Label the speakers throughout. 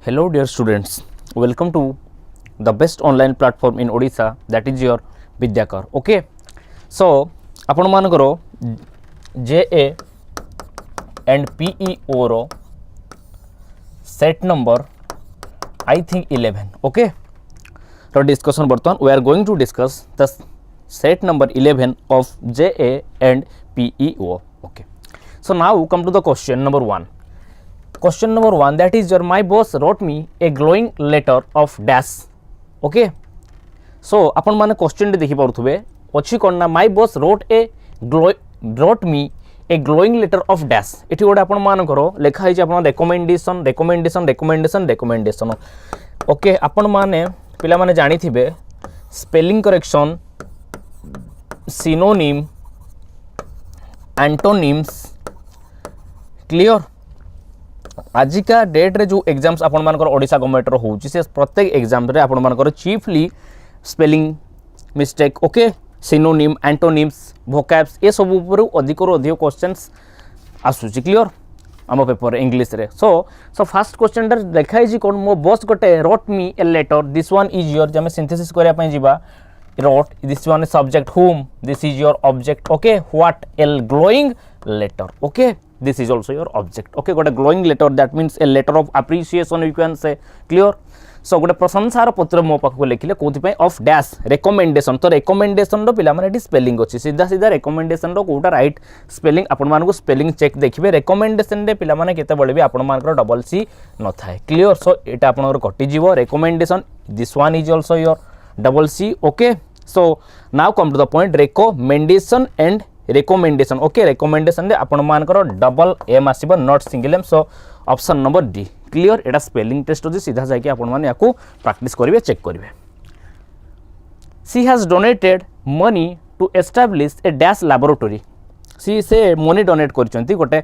Speaker 1: Hello dear students, welcome to the best online platform in Odisha, that is your Vidyakar. Okay, so आपण मानकर JA and PEO row set number I think 11. Okay, so discussion बर्तमान we are going to discuss the set number 11 of JA and PEO. Okay, so now come to the question number 1. Question number 1, that is your my boss wrote me a glowing letter of dash. Okay, so आपण माने question देखि पाउथबे अछि कोन my boss wrote me a glowing letter of dash. एठी गोटे आपण मान करो लेखा है आपण recommendation. ओके, आपण माने पिला माने जानि थिबे spelling correction, synonym, antonyms. Clear? आजिका डेट रे जो एग्जाम्स आपण मानकर ओडिशा गवर्नमेंट रो होउची से प्रत्येक एग्जाम रे आपण मानकर chiefly spelling mistake, okay, synonym, antonyms, vocabs ए सब ऊपर अधिक रो अधिक क्वेश्चंस आसुची. क्लियर? आम पेपर इंग्लिश रे. सो फर्स्ट क्वेश्चन रे देखाई जी कोन मो बॉस गोटे wrote me a letter, this one is your. जमे सिंथेसिस करिया पई जीवा wrote, this one is subject whom, this is your object. Okay, what a glowing letter. Okay, this is also your object. Okay, got a glowing letter, that means a letter of appreciation you can say. Clear? So गोटे प्रशंसार पत्र मो पाखु लिखिले कोथि पय of dash recommendation. तो recommendation रो पिला माने eighty spelling अछि, सीधा सीधा रिकमेंडेशन रो कोटा राइट स्पेलिंग आपण मान को स्पेलिंग चेक देखिबे. रिकमेंडेशन रे पिला माने केते बळे भी आपण मान को डबल सी न थाए. क्लियर? सो एटा आपण कटि जीवो recommendation, this one is also your double C. Okay, so now come to the point, recommendation and recommendation. Okay, recommendation de आपण मानकर double M आसीबो, not single M. So option number D. Clear? Etah spelling test होजी, सीधा जाके आपण माने याकू practice करिवे, check करिवे. She has donated money to establish a dash laboratory. She से money donate करचंती गोटे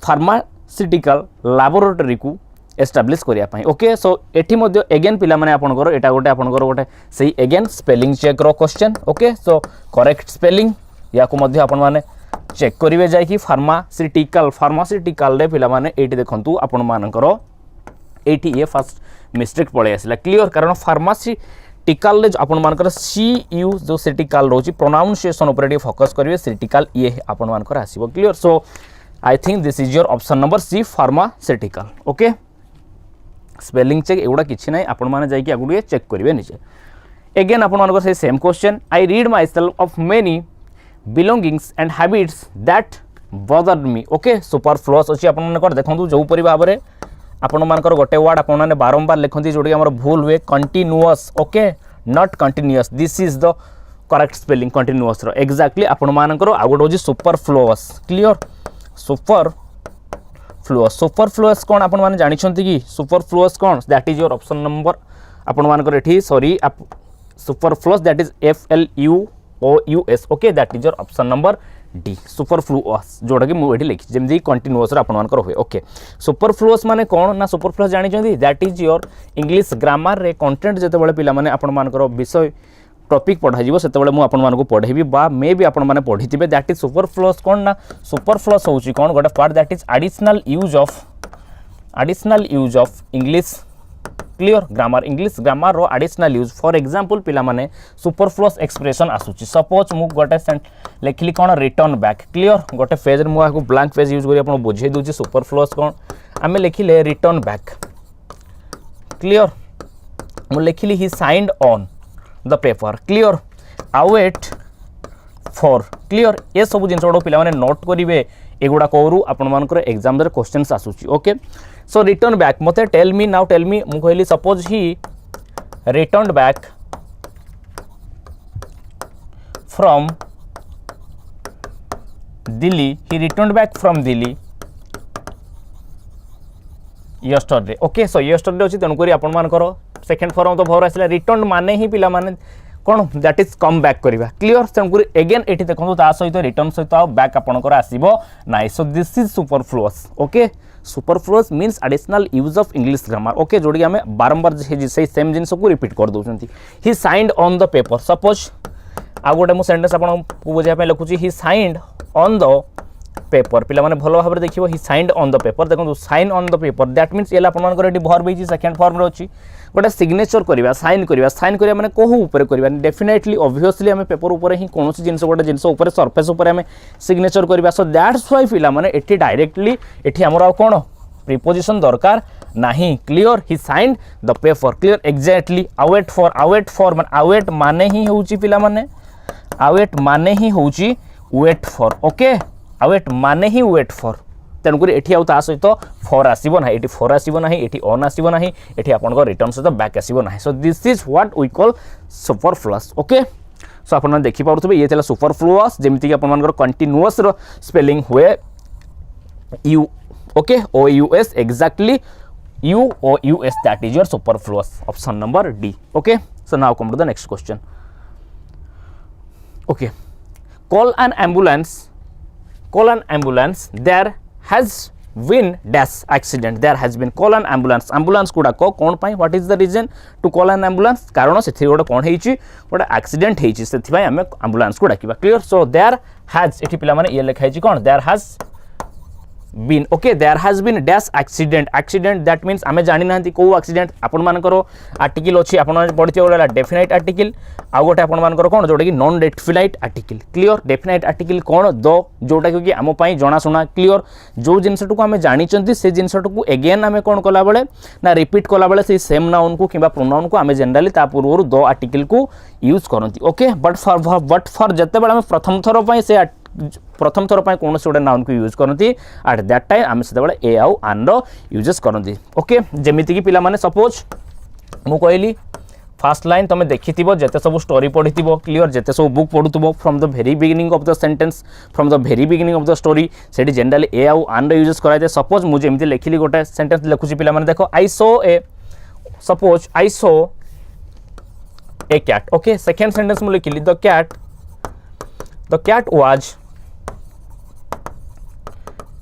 Speaker 1: pharmaceutical laboratory को एस्टाब्लिश करिया पई. ओके, सो एठी मध्ये अगेन पिला माने आपनकर एटा गोटे आपनकर गोटे सही अगेन स्पेलिंग चेक रो question. Okay, so correct spelling याकू मध्ये आपण माने चेक करिवे जाय कि फार्मास्यूटिकल रे पिला माने एठी देखंतु आपण मानकर एठी ए फर्स्ट मिस्टेक पळे आसिला. क्लियर? कारण फार्मास्यूटिकल रे आपण मानकर सी यू जो सिटिकल रोची प्रोनाउंसिएशन ऊपर फोकस करिवे, सिटिकल ये आपण मानकर आसीबो. Clear? So I think this is your option number C, pharmaceutical. Okay, spelling check एगुड़ा किसी ना आपण मैंने जाकि आगे चेक करेंगे निजे. एगेन आपण मानक से same question, I read my self of many belongings and habits that bothered me. Okay, superfluous अच्छी आपण मानकर देखो जो परी भाव में आपण मानकर गोटे वर्ड आपण मैंने बारंबार लिखती जोटा कि आम भूल हुए, continuous. Okay, not continuous, this is the correct spelling continuous रो. एक्जाक्टली आपण मानकर आ गोटे होची सुपरफ्लुअस. क्लियर? सुपरफ्लुअस कौन आपण माने जानि छंती कि सुपरफ्लुअस कौन, that is your option number आपण मानकर एठी sorry superfluous that is FLUOUS. Okay, that is your option number D, superfluous, जोटा कि मु एठी लिखि जेमि कंटिन्यूअस रे आपण मानकर होय. ओके, सुपरफ्लुअस माने कौन ना, सुपरफ्लुअस जानि छंती that is your English grammar रे कंटेंट जेते बेले पिला माने आपण मानकर विषय टॉपिक पढ़ाइबो सेते बेले मु आपण मानको पढ़ेबी बा मे भी आपण माने पढ़िथिबे. दैट इज सुपरफ्लुअस कौन ना, सुपरफ्लुअस होउची कौन गोटे part that is additional use of English. Clear? Grammar, English grammar रो एडिशनल यूज. फॉर एग्जांपल पिला माने सुपरफ्लुअस एक्सप्रेशन आसुची. सपोज मु गोटे लिखली कौन रिटर्न बैक. क्लियर? गोटे पेज रे मु आको ब्लैंक पेज यूज करी आपण बुझे दोची सुपरफ्लुअस कौन. आमे लिखिले रिटर्न बैक. क्लियर? मु लिखिली he signed on the paper. Clear? Await for. Clear? ये सब जिन गुड़ा पिला माने नोट करेंगे, एगुड़ा करू आपण मानकर एग्जाम रे क्वेश्चंस आसुची. ओके, सो रिटर्न बैक मते टेल मी मु कहली suppose he return back from Delhi, he return back from Delhi yesterday. Okay, so yesterday अछि तेनु करी आपण मानकर सेकेंड फॉर्म तो भर आसला. रिटर्न माने ही पिला माने कौन, दैट इज कम बैक करवा. क्लियर? तेणुक एगेन एठी देखो ता सहित रिटर्न सहित आ बैक आपणकर आसीबो नाइ. So this is superfluous. Okay, superfluous means additional use of English grammar. Okay, जोड़ी आम बारंबार से सेम जिनस को रिपीट कर दउछंती. He signed on the paper. Suppose आ गोटे मु सेंटेंस आपन बुझाय पे लिखुची, he signed on the paper पिला माने भलो भाबरे देखिबो he signed on the paper देखो sign on the paper that means एला अपन मानकर एटी वर्ब होई सेकंड फॉर्म रे अछि गोटे सिग्नेचर करबा साइन करिया माने कोहु ऊपर करबा डेफिनेटली ऑब्वियसली हमें पेपर ऊपर ही कोनोसी जिंस गोटे जिंस ऊपर सरफेस ऊपर हमें सिग्नेचर करबा सो दैट्स व्हाई पिला माने एटी डायरेक्टली एटी हमर कोन प्रीपोजिशन दरकार नहीं clear he signed the paper clear exactly await for माने अवेट माने ही होउची पिला माने अवेट माने ही होउची वेट फॉर ओके अवेट माने ही वेट फॉर तेणुक एटी आउ ता सहित फॉर आसीबो ना एटी फॉर आसीबो ना एटी ऑन आसीबो ना एटी आपन रिटर्न सहित बैक आसीबो ना so this is what we call superfluous okay so आपन देखि पाउथबे ये थला सुपरफ्लुअस जेमिति कि आपन मानकर कंटीन्यूअस रो स्पेलिंग हुए U okay O U S exactly U O U S that is your superfluous option number D okay so now come to the next question okay call an ambulance there has been dash accident there has been call an ambulance कोडा को कोन पाई what is the reason to call an ambulance कारण सेथि गोटे कोन हेछि गोटे accident हेछि सेथि भाई हमें ambulance को डाकिबा क्लियर सो there has एठी पिला माने ये लिखा हेछि कोन there has been okay there has been dash accident that means आमे जानि नांती को एक्सीडेंट आपन मानकर आर्टिकल अछि आपन पढिथियो बोला डेफिनाइट आर्टिकल आ गोटे आपन मानकर कोन जोटा कि non definite article clear definite article कोन दो जोटा कि आम पई जणा सुना क्लियर जो जिनसटू को आमे जानि चंती से जिनसटू को अगेन आमे कोन कला बेले ना रिपीट कला बेले से सेम नाउन को किबा प्रोनाउन को आमे जनरली ता पूर्व दो आर्टिकल को यूज करंती ओके बट फॉर जते बेले आमे प्रथम थरो पई से प्रथम थर पर कौन से गोटे नाउन को यूज करती एट दैट टाइम आम से ए आउ आन यूजेस करती ओके जमीती कि पिला माने सपोज मु कहली फास्ट लाइन तुम देखि जिते सब स्टोरी पढ़ी क्लियर जिते सब बुक पढ़ुव from the very beginning of the sentence from the very beginning of the story से जनरली ए आउ आन यूजेस कराए सपोज मुझे एमती लिखिली गोटे सेंटेंस लिखुची पिला माने देखो I saw a cat okay second sentence मु लिखिली the cat was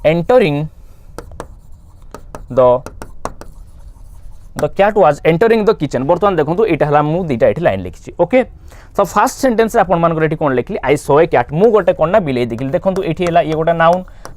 Speaker 1: entering the cat was entering the kitchen बर्तमान देखो ये हला मु दीटा ये लाइन लिखी ओके सो फर्स्ट सेंटेंस आपन मानकर एठी कोन लिखली आई सो ए कैट मु गोटे कोन ना बिलेई देखिली देखो एठी हला ये गोटे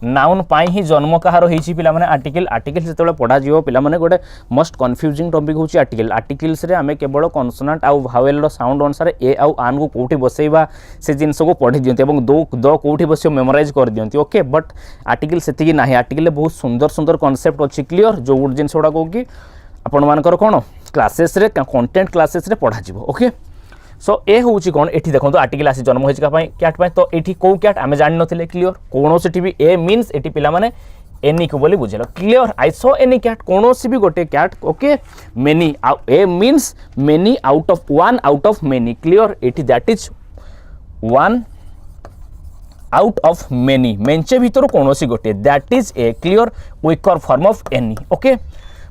Speaker 1: नाउन पाई ही जन्म कहार होईची पिला माने आर्टिकल जेतले पढ़ा जिवो पिला माने गोटे मोस्ट कंफ्यूजिंग टॉपिक होची आर्टिकल्स रे हमें केवल कॉन्सोनेंट आ वावेल रो साउंड अनुसार ए आउ आन को कोठी बसैबा से जिंस को पढ़ी दियंती एवं दो कोठी बसियो मेमोराइज कर दियंती ओके बट आर्टिकल सेति की नाही आर्टिकल बहुत सुंदर कांसेप्ट अछि क्लियर जो गुड जिंस ओडा को कि आपण मानकर कोन क्लासेस रे कंटेंट क्लासेस रे पढ़ा जिवो ओके सो ए होउची कोन एठी देखो तो आर्टिकल आसी जन्म होइछ का पई कैट पई तो एठी को कैट आमे जानि नथिले क्लियर कोनो सेठी भी ए मींस एठी पिला माने एनी को बोली बुझेलो clear I saw any cat कोनो सी भी गोटे cat okay many a means many out of one out of many clear एठी that is one out of many मेंचे भीतर कोनो सी गोटे that is a clear weaker form of any okay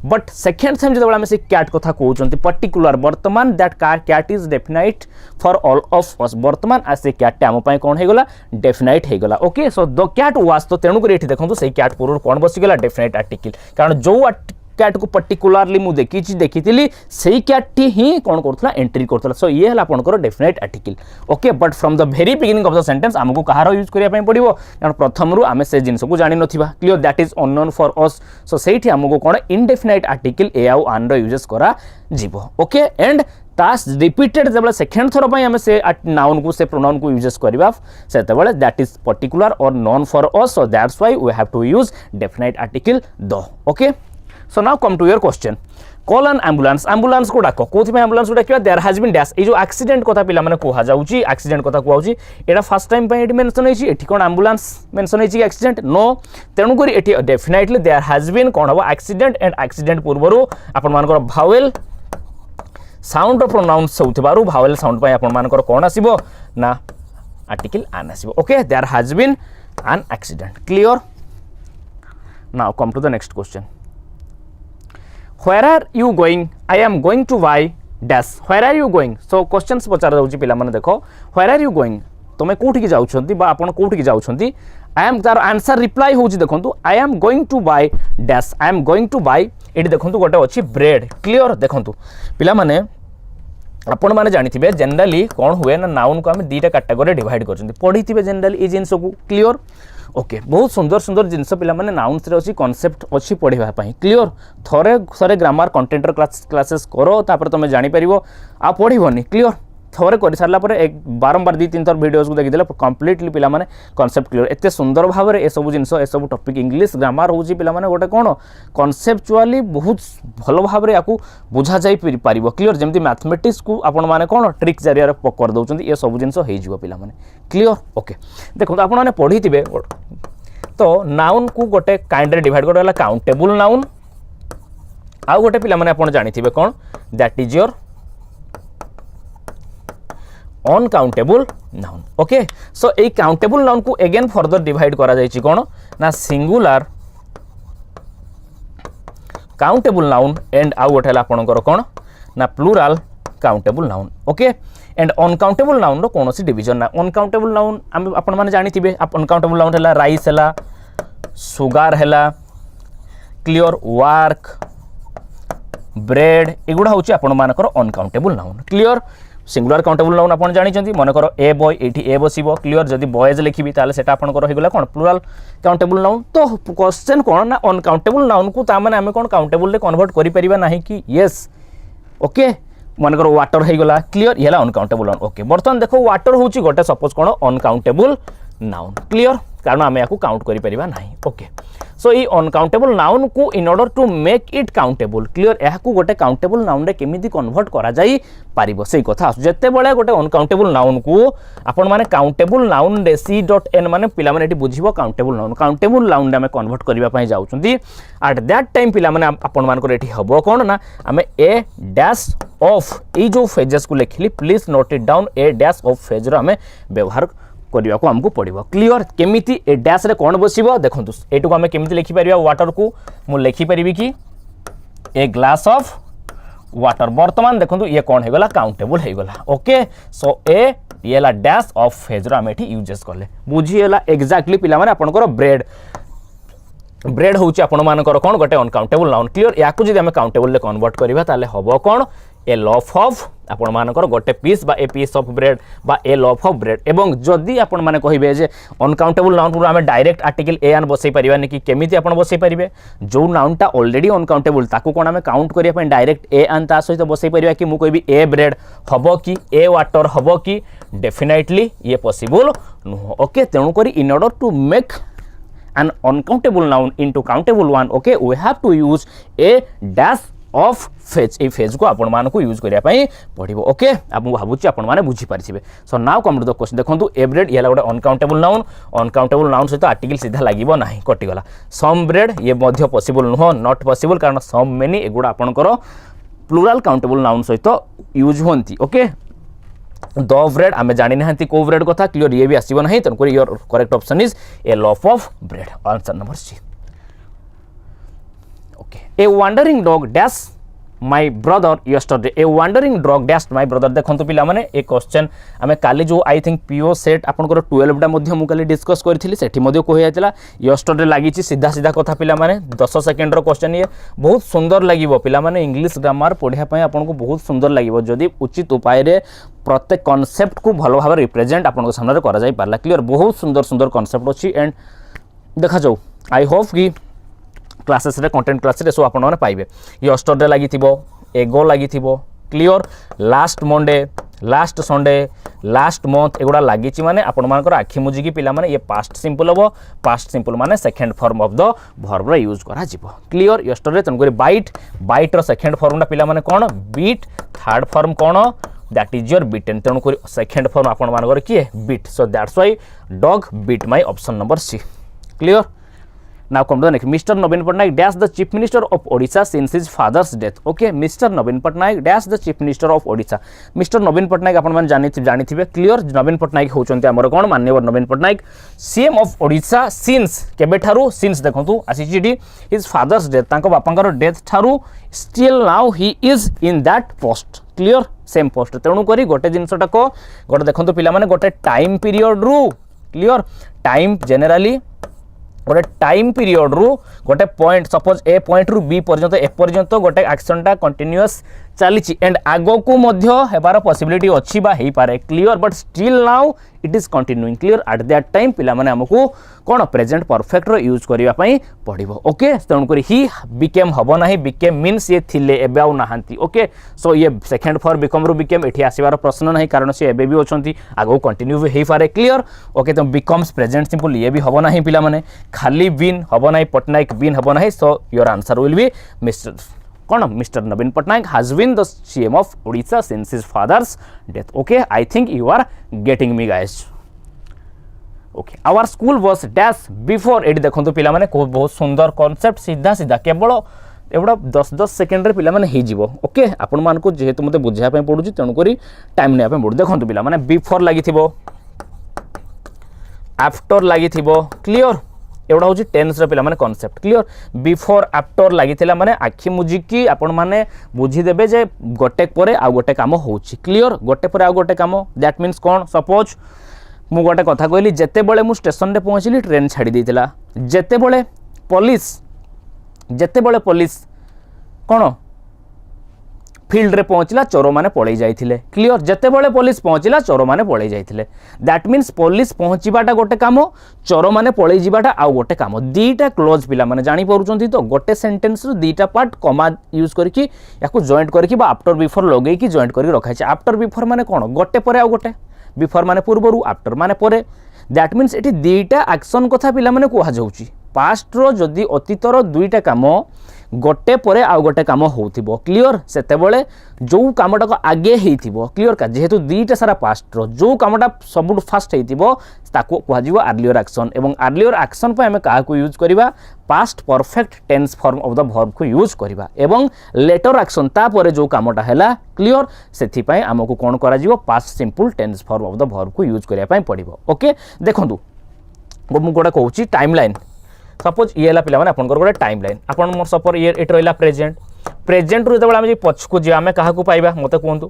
Speaker 1: but second time जो से cat कथा कहते पर्टिकुलर बर्तमान that cat is definite for all of us बर्तमान आज से कैट आम कौन होगा डेफिनाइट होगा okay so the cat was तो तेणुक ये देखो से कैट पूर्व कौन बसीगला डेफिनाइट आर्टिकल कारण जो कैट को पर्टिकुलरली मु देखी से कैट ही कौन करथला एंट्री करथला सो ये हला आपनकर definite article okay but from the very beginning of the sentence हमको कहार यूज करिया पई पड़िबो कारण प्रथम रु आमे से जिंस को जानि नथिबा clear that is unknown for us so सेठी हमको कोन इनडेफिनाइट आर्टिकल ए आउ आन रो यूजेस करा जीवो ओके एंड तास रिपीटेड जब सेकेंड थर पर आम से नाउन को से प्रोनाउन को यूजेस करबा सेते बेले that is particular or known for us so that's why we have to use definite article the okay so now come to your question call an ambulance को डाक कोथि एम्बुलेंस को डाकिबा there has been dash a जो accident कथा पिला माने कोहा जाउची एक्सीडेंट कथा कोहाउची एटा फर्स्ट टाइम पे एटी मेंशन होईची एठी कोन एम्बुलेंस मेंशन होईची एक्सीडेंट नो तेनु करी एठी डेफिनेटली देयर हैज बीन कोन हबो एक्सीडेंट एंड एक्सीडेंट पूर्वरु आपन मानकर भावेल साउंड ऑफ प्रोनाउंस होउथिबारु भावेल साउंड पय आपन मानकर कोन आसीबो ना आर्टिकल आन आसीबो okay there has been an accident clear now come to the next question where are you going I am going to buy dash where are you going so questions पचार जाउची पिला माने देखो where are you going तमे कोठी की जाउछंती बा आपण कोठी की जाउछंती I am तार आंसर रिप्लाई होची देखंतु I am going to buy dash I am going to buy eighty देखंतु गोटे अछि ब्रेड क्लियर देखंतु पिला माने आपण माने जानिथिबे जनरली कोन हुए ना नाउन को हम दीटा कैटेगरी डिवाइड करछंती पढिथिबे जनरली ए जिंस को क्लियर ओके बहुत सुंदर सुंदर जिनस पिला माने नाउन्स रे अछि कांसेप्ट अछि पढिबा पई क्लियर थरे थरे ग्रामर कंटेंट क्लासेस करो तापर तमे जानि परिबो आ पढिबोनी क्लियर थोड़े कर सारा पर एक बारंबार 2-3 थर वीडियोस को देखिदेले कंप्लीटली पिला माने कांसेप्ट क्लियर एते सुंदर भाव में ए सब जिंस ए सब टॉपिक इंग्लिश ग्रामर होची पिला माने गोटे कोन कॉन्सेप्चुअली बहुत भलो भाव में याकू बुझा जाई परिबो क्लियर जेमति मैथमेटिक्स को आपण माने कोन ट्रिक जरिया कर दउचंती ए सब जिंस हे जिवो पिला माने क्लियर ओके देखो आपण माने पढिथिबे तो नाउन को गोटे काइंड रे डिवाइड करला काउंटेबल नाउन आ गोटे पिला माने आपण जानिथिबे कोन that is your uncountable noun okay so a countable noun को अगेन फर्दर डिवाइड करा जायछि कोन ना सिंगुलर काउंटेबल नाउन एंड आउ गोटे आपणकर कोन ना plural countable noun okay and uncountable noun रो कोनोसी डिवीजन ना अनकाउंटेबल नाउन आपण माने जानिथिबे अनकाउंटेबल नाउन हला राइस हला सुगार हला क्लियर वर्क ब्रेड एगुडा होची आपण मानकर uncountable noun clear singular countable noun आपण जानिचंती मन कर ए बॉय एठी ए बसिबो क्लियर जदी बॉयज लिखिबी ताले सेटा आपण कर होइगला कोन प्लूरल काउंटेबल नाउन तो क्वेश्चन कोन ना अनकाउंटेबल नाउन को ता माने हमें कोन काउंटेबल रे कन्वर्ट करि परिबा नाही कि यस ओके मन कर वाटर होइगला क्लियर येला अनकाउंटेबल नाउन ओके बर्तन देखो वाटर होची गोटे सपोज कोन अनकाउंटेबल नाउन क्लियर कारण आमे याकू काउंट करि परिबा नाही ओके सो ई अनकाउंटेबल नाउन को in order to make it countable clear याकू गोटे काउंटेबल नाउन रे केमिति कन्वर्ट करा जाई पारिबो सेही कथा जते बळे गोटे अनकाउंटेबल नाउन को आपण माने काउंटेबल नाउन रे c.n माने पिला माने एटी बुझिबो काउंटेबल नाउन रे हमें कन्वर्ट करिबा पई जाउचंती एट दैट टाइम पिला माने आपण मान को एटी हबो कोन ना हमें ए डैश ऑफ ई जो फेजेस को लिखली please note it down a dash of phase रो हमें व्यवहार करिया को हमको पड़िबो क्लियर केमिति ए डैश रे कोन बसिबो देखंतु एटु को हमें केमिति लिखि परिबा वाटर को मु लिखि परिबी कि ए ग्लास ऑफ वाटर वर्तमान देखंतु ये कोन हेगला काउंटेबल हेगला ओके सो ए येला डैश ऑफ फेज रो हम एठी यूजेस करले बुझिएला एग्जैक्टली पिला माने आपनकर ब्रेड होउची आपण मानकर कोन गोटे अनकाउंटेबल नाउन क्लियर याकू जदि हम काउंटेबल ले कन्वर्ट करबा ताले हबो कोन ए लॉफ ऑफ आपण मानकर गोटे पीस बा ए पीस ऑफ ब्रेड बा ए लॉफ ऑफ ब्रेड एवं जदि आपण माने कहिबे जे अनकाउंटेबल नाउन पुरा हमें डायरेक्ट आर्टिकल ए आन बसई परिबा नि कि केमिति आपण बसई परिबे जो नाउनटा ऑलरेडी अनकाउंटेबल ताकू कोन हमें काउंट करिया पय डायरेक्ट ए आन ता सहित बसई परिबा कि मु कहबी ए ब्रेड हबो कि ए वाटर हबो कि डेफिनेटली ये पॉसिबल नो ओके तेनु करी in order to make an uncountable noun into countable one okay we have to use a dash of phase A phase को आपण मान को यूज करिया पई पड़िबो ओके आप भाबुची आपण माने बुझी पारिसिबे so now come to the question देखंतु ए ब्रेड येला गोटे अनकाउंटेबल नाउन सहित आर्टिकल सीधा लागिबो नाही कटि गला सम ब्रेड ये मध्य पॉसिबल नो नॉट पॉसिबल कारण सम मेनी एगुडा आपण करो प्लूरल काउंटेबल नाउन सहित यूज होंती ओके द ब्रेड आमे जानि नहंती को ब्रेड कथा क्लियर ये भी आसीबो नाही तन your correct option is a loaf of bread answer number C okay a wandering dog dash my brother yesterday a wandering dog dash my brother देखंतु पिला माने ए क्वेश्चन आमे काली जो आई थिंक पीओ सेट आपन को 12 टा मध्ये मु काली डिस्कस करथिली सेठी मध्ये को होयातला यस्टरडे लागिची सीधा सीधा कथा पिला माने 10 सेकंड रो क्वेश्चन ये बहुत सुंदर लागिवो पिला माने इंग्लिश ग्रामर पढिया पय आपन को बहुत सुंदर लागिवो जदी उचित उपाय रे प्रत्येक कॉन्सेप्ट को भलो भाव रिप्रेजेंट आपन को सामने करा जाई पारला क्लियर बहुत सुंदर सुंदर कॉन्सेप्ट अछि एंड देखा जाऊ आई होप कि क्लासेस रे कंटेंट क्लास रे सो आपण माने पाइबे यस्टरडे लागि थिबो एगो लागि थिबो clear last Monday last Sunday last month एगुडा लागिची माने आपण मानकर आखि मुजी की पिला माने ये पास्ट सिंपल हबो पास्ट सिंपल माने second form of the verb रे यूज करा जिवो क्लियर यस्टरडे तन करी बाइट रो सेकंड फॉर्म ना पिला माने कोन बीट थर्ड फॉर्म कोन दैट इज योर बीटन तेणु करी सेकंड फॉर्म आपण मानकर किए beat so that's why dog beat my option number C clear Now come to the next. Mr. Navin Patnaik dash the Chief Minister of Odisha since his father's death. Okay, Mr. Navin Patnaik dash the Chief Minister of Odisha. Mr. Navin Patnaik आपण मान जानि थिबे clear नवीन पटनायक होचंती हमर कोन मान्यवर Naveen Patnaik CM of Odisha since केबे ठारू since देखंतु आसीजीडी हिज फादर्स डेथ तांको बापांकर डेथ ठारू still now he is in that post clear same post तेणु करी गोटे जिनसटा को गोटे देखंतु पिला माने गोटे टाइम पीरियड रु क्लियर टाइम जनरली गोटे टाइम पीरियड रु गोटे पॉइंट सपोज ए पॉइंट रु बी पर्यंत ए पर्यंत गोटे एक्शनटा कंटिन्यूअस चली एंड आगो को मध्य हेबार पॉसिबिलिटी अच्छी बा हेई पारे clear but still now it is continuing clear at that time पिला माने हमको कोन प्रेजेंट परफेक्ट रो यूज करिया पई पड़िबो ओके तण करी ही बिकेम हबो नाही बिकेम मीन्स ये थिले एबे आउ नाहंती ओके सो ये सेकंड फॉर बिकम रो बिकेम एठी आसीबार प्रश्न नाही कारण से एबे भी अछंती आगो कंटिन्यू हेई पारे क्लियर ओके तो बिकम्स प्रेजेंट सिंपल ये भी हबो नाही पिला माने खाली बीन हबो नाही पटनायक बीन हबो नाही so your answer will be mister कौन mister Naveen Patnaik has been the CM of Odisha since his father's death. Okay, I think you are getting me guys. Okay, our school was dash before एडी देखंतु पिला माने बहुत सुंदर concept सीधा सीधा केवल एवढा 10 सेकेंड रे पिला माने हे जीवो ओके आपण मान को जेहेतु मते बुझिया पय पडुची तणु करी टाइम ने पे पडु देखंतु पिला माने बिफोर लागि थिबो आफ्टर लागि थिबो क्लियर एवढा होची टेंस रे पिला माने कांसेप्ट क्लियर बिफोर आफ्टर लागिथिला माने आखि मुजिकी आपण माने बुझी देबे जे गोटे परे आ गोटे काम होची क्लियर गोटे परे आ गोटे काम दैट मींस कोन सपोज मु गोटे कथा कहली जेते बेले मु स्टेशन रे पहुंचली ट्रेन छाडी देथिला जेते बेले पुलिस कोन फील्ड रे पहुंचला चोर माने पळै जाइथिले क्लियर जेते बेले पुलिस पहुंचला चोर माने पळै जाइथिले दैट मींस पुलिस पहुंचीबाटा गोटे काम चोर माने पळै जिबाटा आ गोटे काम दीटा क्लोज पिला माने जानि परुचंती तो गोटे सेंटेंस रो दीटा पार्ट कमा यूज करके याकू जॉइंट करके बा आफ्टर बिफोर लगेई की जॉइंट करके रखाइ छै आफ्टर बिफोर माने कोन गोटे परे आ गोटे बिफोर माने पूर्वरु आफ्टर माने परे दैट मींस एठी दीटा एक्शन कथा पिला माने कोहा जाउची पास्ट रो जदी अतीतर दुईटा काम गोटे परे आ गोटे काम होथिबो क्लियर सेते बेले जो कामटा को आगे हेथिबो क्लियर का जेहेतु दीटा सारा पास्ट रो जो कामटा सबुट फास्ट हेथिबो ताको कोहा जीवो अर्लियर एक्शन एवं अर्लियर एक्शन पे हमें काहा को यूज करिबा past perfect tense form of the verb को यूज करिबा एवं लेटर एक्शन ता परे जो कामटा हैला क्लियर सेथि पय हमको कोन करा जीवो past simple tense form of the verb को यूज करिया पय पड़िबो ओके देखंतु मु गोटा कहूची टाइमलाइन सपोज ये है पिला आपंकर गोटे टाइम लाइन आपन मोर सपोज ये एट रहा प्रेजेंट रू जो आम पछ को जा क्या पाइबा मत कहतु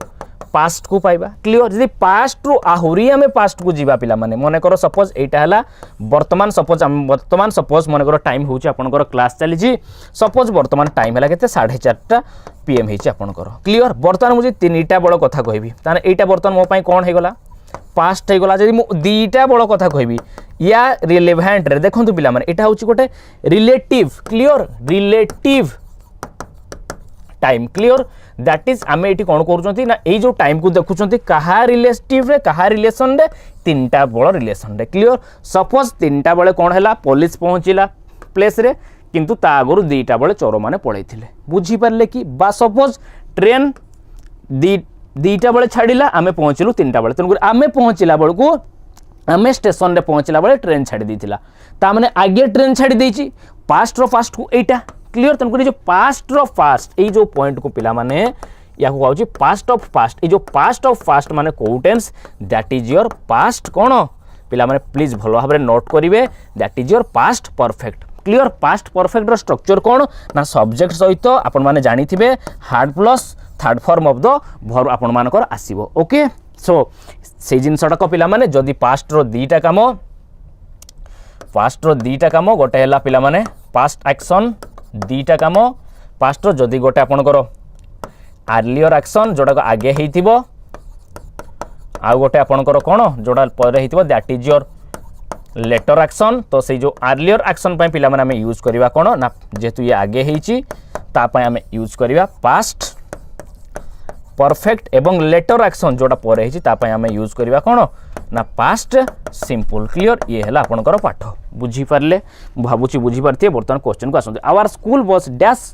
Speaker 1: पास्ट को पाइबा क्लियर जदि पास्ट रू आहरी आम पास्ट को जीवा पिला माने मन कर सपोज यहाँ है वर्तमान सपोज मन कर टाइम होची आपनकर क्लास चली सपोज वर्तमान टाइम है के 4:30 PM होती आपनकर क्लियर बर्तमान मुझे 3टा बड़ कथा कहबी ताने एटा बर्तमान मो पाई कोन हेगला पास्ट हेगला जदि मु दीटा बड़ कथा कहबी या रिलेवेंट रे देखंतु पिला माने एटा होची गोटे relative clear relative time clear that is आमे एटी कोन करूचंती ना ए जो टाइम को देखुचंती कहा रिलेटिव रे कहा रिलेशन रे तीनटा बड़ रिलेशन रे क्लियर सपोज तीनटा बळे कोन हैला पुलिस पहुंचिला प्लेस रे किंतु ता आगरु दीटा बळे चोर माने पळैथिले बुझी परले कि बा सपोज ट्रेन दीटा बळे छाडिला आमे पहुंचिलु तीनटा बळे तन आमे पहुंचिला बळकु आमे स्टेशन रे पहुंचिला बळे ट्रेन छाडी देथिला ता माने आगे ट्रेन छाडी देछि पास्ट रो फास्ट को एटा क्लियर तन जो पास्ट रो फास्ट ए जो पॉइंट को पिला माने या को कहउछि पास्ट ऑफ फास्ट ए जो पास्ट ऑफ फास्ट माने को tense that is your past कोन पिला माने प्लीज भलो भाबरे नोट करिवे that is your past perfect clear past perfect रो स्ट्रक्चर कोन ना सब्जेक्ट सहित आपण माने जानि थिबे had plus third form of the verb आपण मानकर आसीबो ओके सो से जिनसटा को पिला माने जदी पास्ट रो दीटा काम गोटे हला पिला माने पास्ट एक्शन दीटा काम पास्ट रो जदी गोटे आपनकर अर्लियर एक्शन जोडा को आगे हेतिबो आ गोटे आपनकर कोन जोडा परे हेतिबो that is your later action तो से जो अर्लियर एक्शन पय पिला माने हमें यूज करबा कोन ना जेतु ये आगे हेची ता पय हमें यूज करबा पास्ट परफेक्ट एवं लेटर एक्शन जोटा परे हेची ता पय हमें यूज करबा कोन ना पास्ट सिंपल क्लियर ये हला आपनकर पाठ बुझी परले भाबुची बुझी परथिए बर्तमान क्वेश्चन को आसंते our school was dash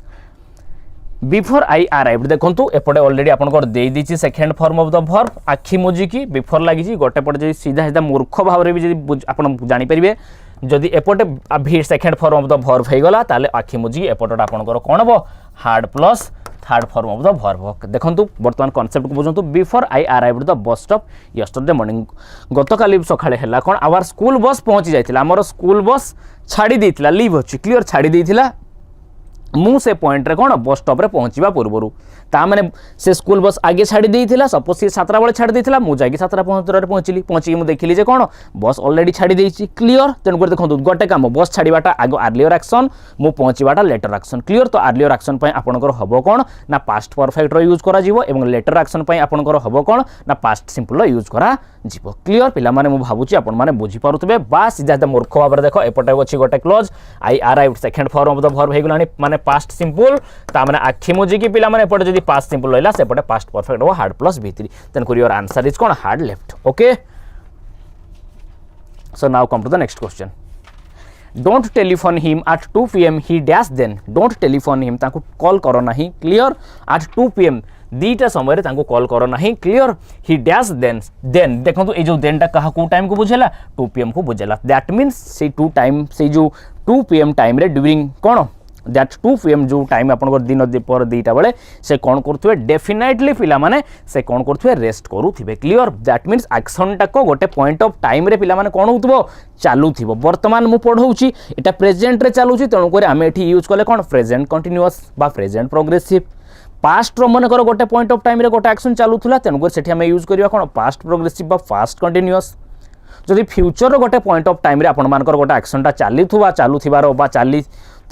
Speaker 1: before I arrived देखंतु एपटे ऑलरेडी आपनकर देई दिछि second form of the verb आखि मुजी की बिफोर लागि छि गोटे पटे जे सीधा सीधा मूर्ख भाव रे भी जे आपन जानि परिबे जदि एपटे भी second form of the verb हे गला ताले आखि मुजी एपटे आपनकर कोन हबो had plus third form of the verb देखंतु वर्तमान कांसेप्ट को बुझंतु before I arrived the bus stop yesterday morning गतकाली सकाळे हला कोन आवर स्कूल बस पहुंची जाइतिला हमर स्कूल बस छाडी देतिला लीव अछि क्लियर छाडी देतिला से पॉइंट रे कौन बस स्टॉप रे पहुँचवा पूर्व ताने से स्कूल बस आगे छाड़ी देइथिला सपोज सी 7टा बेले छाड़ी देइथिला मु जाकी 7:15 रे पहुँचली मु देखिली जे कौन बस ऑलरेडी छाड़ी देइछि क्लियर तेणु कर देखो गोटे काम बस छाड़ाटा आग अर्लियर एक्शन मु पहुँचवाटा लेटर एक्शन क्लियर तो अर्लियर एक्शन पई आपनकर हबो कौन ना पास्ट परफेक्ट रो यूज करा जिवो एवं लेटर एक्शन पई आपनकर हबो कौन ना पास्ट सिंपल रो यूज करा जिवो क्लियर पिला माने मु भाबुची आपन माने बुझी पारुतबे बा सीधा मूर्ख भाव देखो एपटे अछि गोटे clause I arrived second form of the verb हे गलानी माने पास्ट सिंपल ता माने आखि मुजी की पिला माने एपटे जदी पास्ट सिंपल रहला सेपटे पास्ट परफेक्ट हो had plus V3 then your answer is कौन had left okay so now come to the next question don't telephone him at 2 PM he dash then don't telephone him ताकू call करो नहीं clear eight 2 PM दीटा समय रे तांको call करो नहीं clear ही dash then देखो तो ए जो देन टा कहा को टाइम को बुझेला 2 PM को बुझेला दैट मींस से 2 टाइम से जो 2 PM टाइम रे ड्यूरिंग कोन दैट 2 PM जो टाइम आपन दिन पर दीटा बेले से कौन करुवे डेफिनेटली पिला माने से कौन करुवे रेस्ट करुवे क्लियर दैट मीन्स एक्शन टाक गोटे पॉइंट ऑफ टाइम रे पिला माने कौन होतबो चालुथिबो वर्तमान मु पढौची एटा प्रेजेंट रे चालुची तेणु करे आमे एठी यूज कले कौन प्रेजेंट कंटीन्यूअस बा प्रेजेंट प्रोग्रेसिव पास्ट रो मन कर गोटे पॉइंट ऑफ टाइम रे गोटे एक्शन चालुथुला तेणु करे सेठी आमे यूज करिया कौन पास्ट प्रोग्रेसिव बा फास्ट कंटीन्यूअस जदि फ्यूचर रो गोटे पॉइंट ऑफ टाइम रे आपन मानकर गोटे एक्शन टा चालुथिबारो बा चाली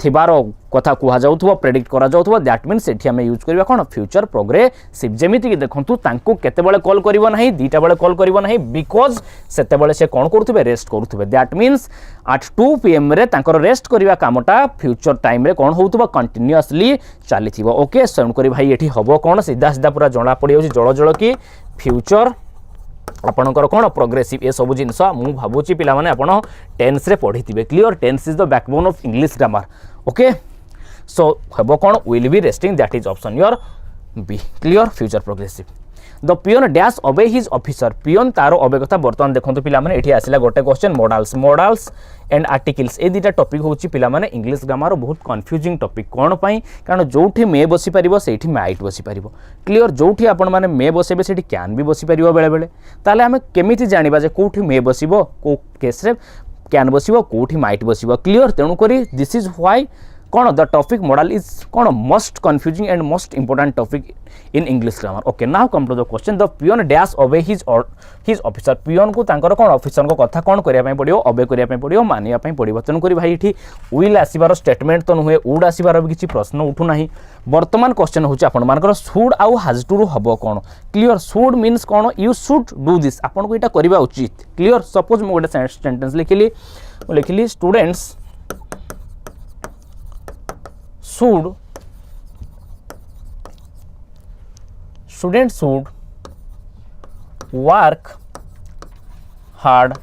Speaker 1: थिबार कथा कुहा जाउथबो प्रेडिक्ट करा जाउथबो दैट मीन्स एठी हमें यूज करबा कोन फ्यूचर प्रोग्रेसिव जेमिति कि देखंतु तांको केते बेले कॉल करिवो नाही दीटा बेले कॉल करिवो नाही बिकॉज सेते बेले से कोन करथुबे रेस्ट करथुबे दैट मीन्स एट 2 PM रे तांकर रेस्ट करिवा कामटा फ्यूचर टाइम रे कोन होउथबो कंटीन्यूअसली चालिथिबो ओके सण करी भाई एठी हबो कोन सीधा सीधा पूरा जणा पड़ी होची जळ जळ की फ्यूचर आपणकर कौन प्रोग्रेसिव ये सब जिनस मु भावुची पिला माने आपण टेंस रे पढ़ी clear tense is the backbone of English grammar okay so हेबो कौन will be resting that is option your B clear future progressive the peon dash obey his officer peon तारो ओबे कथा बर्तमान देखंतु पिला माने एठी आसिला गोटे क्वेश्चन मॉडल्स एंड आर्टिकल्स ए दीटा टॉपिक होची पिला माने इंग्लिश ग्रामर बहुत कंफ्यूजिंग टॉपिक कोन पई कारण जोठी मे बसी परिबो सेठी माइट बसी परिबो क्लियर जोठी आपण माने मे बसेबे सेठी कैन भी बसी परिबो बेले बेले ताले हमें केमिति जानिबा जे कोठी मे बसिबो को केस रे कैन बसिबो कोठी माइट बसिबो क्लियर तेनु करी दिस इज व्हाई कौन द टॉपिक मॉडल इज कौन most confusing and most important topic in English grammar okay now come to the question the peon dash obey his officer peon को तांकर कौन officer को कथा कौन करिया पई पड़ियो ओबे करिया पई पड़ियो मानिया पई पड़ियो तेनु करी भाई एठी विल आसीबार स्टेटमेंट तो नुहे वुड आसीबार भी किछि प्रश्न उठु नाही वर्तमान क्वेश्चन होची आपण मानकर शुड आउ हैज टू हबो कौन क्लियर शुड मीन्स कौन यू शुड डू दिस आपण को एटा करिबा उचित क्लियर सपोज मु गोटे सेंटेंस लिखिली students students should work hard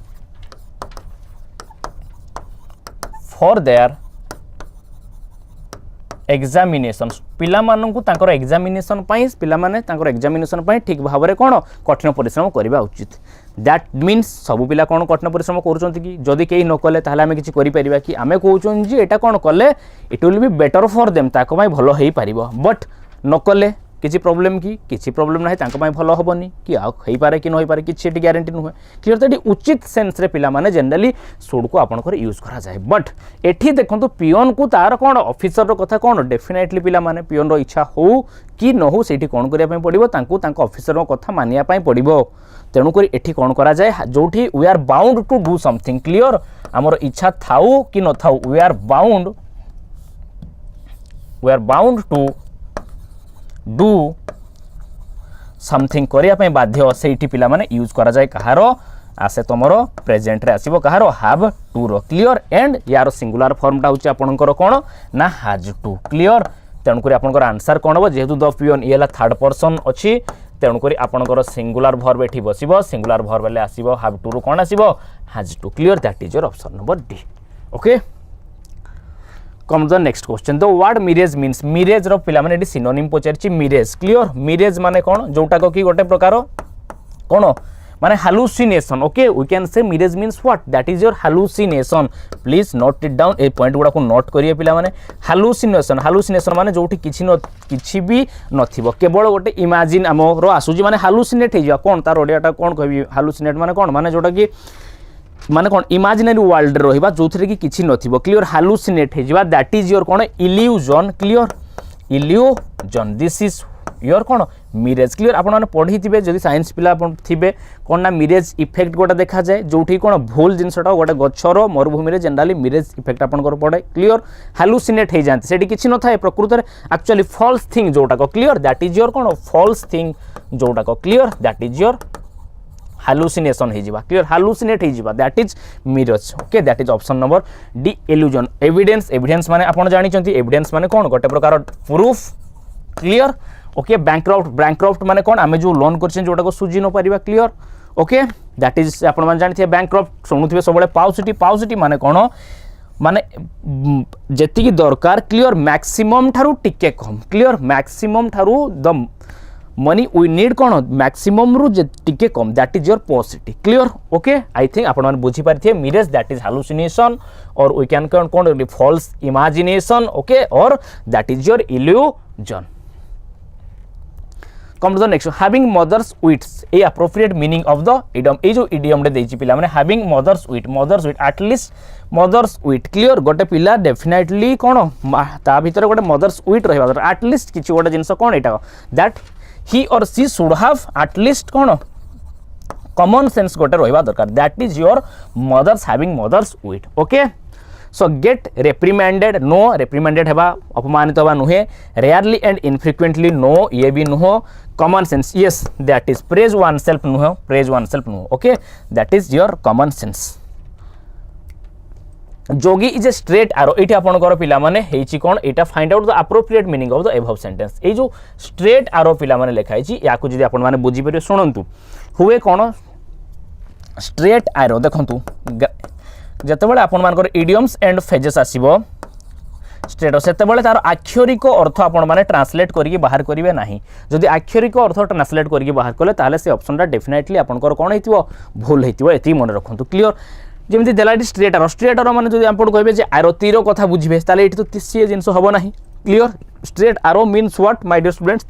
Speaker 1: for their examinations पिला माननकु तांकर एग्जामिनेशन पई पिला माने तांकर एग्जामिनेशन पई ठीक भाव रे कोन कठिन परिश्रम करबा उचित दैट मीन्स सब पिला कोन कठिन परिश्रम करूचंती कि जदी केही न कले ताहले हमें किछि करि परिबा कि हमें कहउचन जे एटा कोन कले it will be better for them ताको पई भलो हेई परिबो बट न कले किसी प्रॉब्लम की किसी प्रॉब्लम ना तांको पई भलो हबनी कि आ हेई पारे कि न होई पारे किछि एटी ग्यारंटी नुहे क्लियर तो उचित सेंस रे पिला माने जनरली शुड को आपन कर यूज करा जाय बट एठी देखंतु पियोन को तार कोन ऑफिसर रो कथा कोन डेफिनेटली पिला माने पियोन रो इच्छा हो कि न हो सेठी कोन करिया पई पड़िबो तांको तांको ऑफिसर रो कथा मानिया पई पड़िबो तेणु करी एठी कोन करा जाय जोठी we are bound to do something clear हमर इच्छा थाउ कि न थाउ we are bound to do something करिया पई बाध्य सेठी पिला माने यूज करा जाय कहारो आसे तमरो प्रेजेंट रे आसीबो कहारो हैव टू रो क्लियर एंड यार सिंगुलर फॉर्म टा होची आपनकर कोन ना हैज टू क्लियर तेणु करी आपनकर आंसर कोन हो जेहेतु द पियोन इला थर्ड पर्सन अछि तेणु करी आपनकर सिंगुलर वर्ब एठी बसिबो सिंगुलर वर्ब ले आसीबो हैव टू रो कोन आसीबो has to clear that is your option number D okay come the next question the word mirage means mirage रो पिला माने एटी सिनोनिम पचारछि मिरेज क्लियर मिरेज माने कोन जोटा को की गोटे प्रकार कोन माने hallucination okay we can say mirage means what that is your hallucination please note it down a point गुडा को नोट करिए पिला माने हालुसिनेशन माने जोठी किछि भी नथिबो केवल गोटे इमेजिन हमरो आसुजी माने हालुसिनेट हे जा कोन तार ओडियाटा कोन कहबी हालुसिनेट माने कोन माने जोटा की माने कौन इमेजिनरी वर्ल्ड रहिबा जोथरे कि किछि नथिबो क्लियर हालुसिनेट हे जिबा दैट इज योर कौन illusion clear illusion this is your कौन मिरेज क्लियर आपण माने पढ़ी थिबे जदि साइंस पिला आपण थिबे कोन ना मिरेज इफेक्ट गोटा देखा जाए जोठी कोन भूल जिनसटा गोटे गछरो मरुभूमि रे जनरली मिरेज इफेक्ट आपण कर पड़े क्लियर हालुसिनेट हे जानते सेठी किछि न थाए प्रकृत रे एक्चुअली फॉल्स थिंग जोटा को क्लियर दैट इज योर कोन फॉल्स थिंग जोटा को clear that is your hallucination हे जिबा क्लियर हालुसिनेट हे जिबा that is mirage okay that is option number D illusion evidence evidence माने आपण जानि चंती एविडेंस माने कोन गोटे प्रकार प्रूफ क्लियर ओके बैंकक्रफ्ट माने कोन आमे जो लोन करछन जोटा को सुजी न परिबा क्लियर ओके दैट इज आपण मान जानि थे बैंकक्रफ्ट सुनुथिबे सबले पाउसिटी माने कोन माने जेति की दरकार क्लियर मैक्सिमम थारु टिके कम क्लियर मैक्सिमम थारु द मनी वी नीड कौन मैक्सिमम रु टिके कम that is your paucity clear okay I think आपण माने बुझी पारथिए mirage that is hallucination or we can कौन false imagination okay or that is your illusion come to the next having mothers wits a appropriate meaning of the idiom ए जो idiom रे देछि पिला माने having mothers wit at least mother's विट clear गोटे पिला definitely कौन ता भीतर गोटे मदर्स विट रहबा दरकार एटलीस्ट किछि गोटे जिंस कौन एटा that he or she should have at least कौन common sense गोटे रहबा दरकार that is your mothers having mothers wit okay so get reprimanded no reprimanded हेबा अपमानित होबा नुहे rarely and infrequently no ये भी नुहो common sense yes that is praise oneself नुहो praise oneself नुहो okay that is your common sense Jogi is a straight arrow एठी आपनकर पिला माने हेची कोन एटा find out the appropriate meaning of the above sentence ए जो स्ट्रेट आरो पिला माने लेखाई छी याकु जदि आपन माने बुझी परियो सुनंतु हुए कोन स्ट्रेट आरो देखंतु जतेबेले आपन मानकर इडियम्स एंड फेजेस आसीबो स्ट्रेट सेतेबेले तार आक्षरिक अर्थ आपन माने ट्रांसलेट करिके बाहर करिवे नाही जदि आक्षरिक अर्थ ट्रांसलेट करिके बाहर कले ताले से ऑप्शनटा डेफिनेटली आपनकर कोन हेतिबो भूल हेतिबो एति मन रखंतु क्लियर जेमती देलाटी स्ट्रेट आरो माने जदि आपण कहबे जे आरो तीर कथा बुझिबे ताले एठी तो तिसिए जिंस हबो नाही क्लियर स्ट्रेट आरो means what my dear students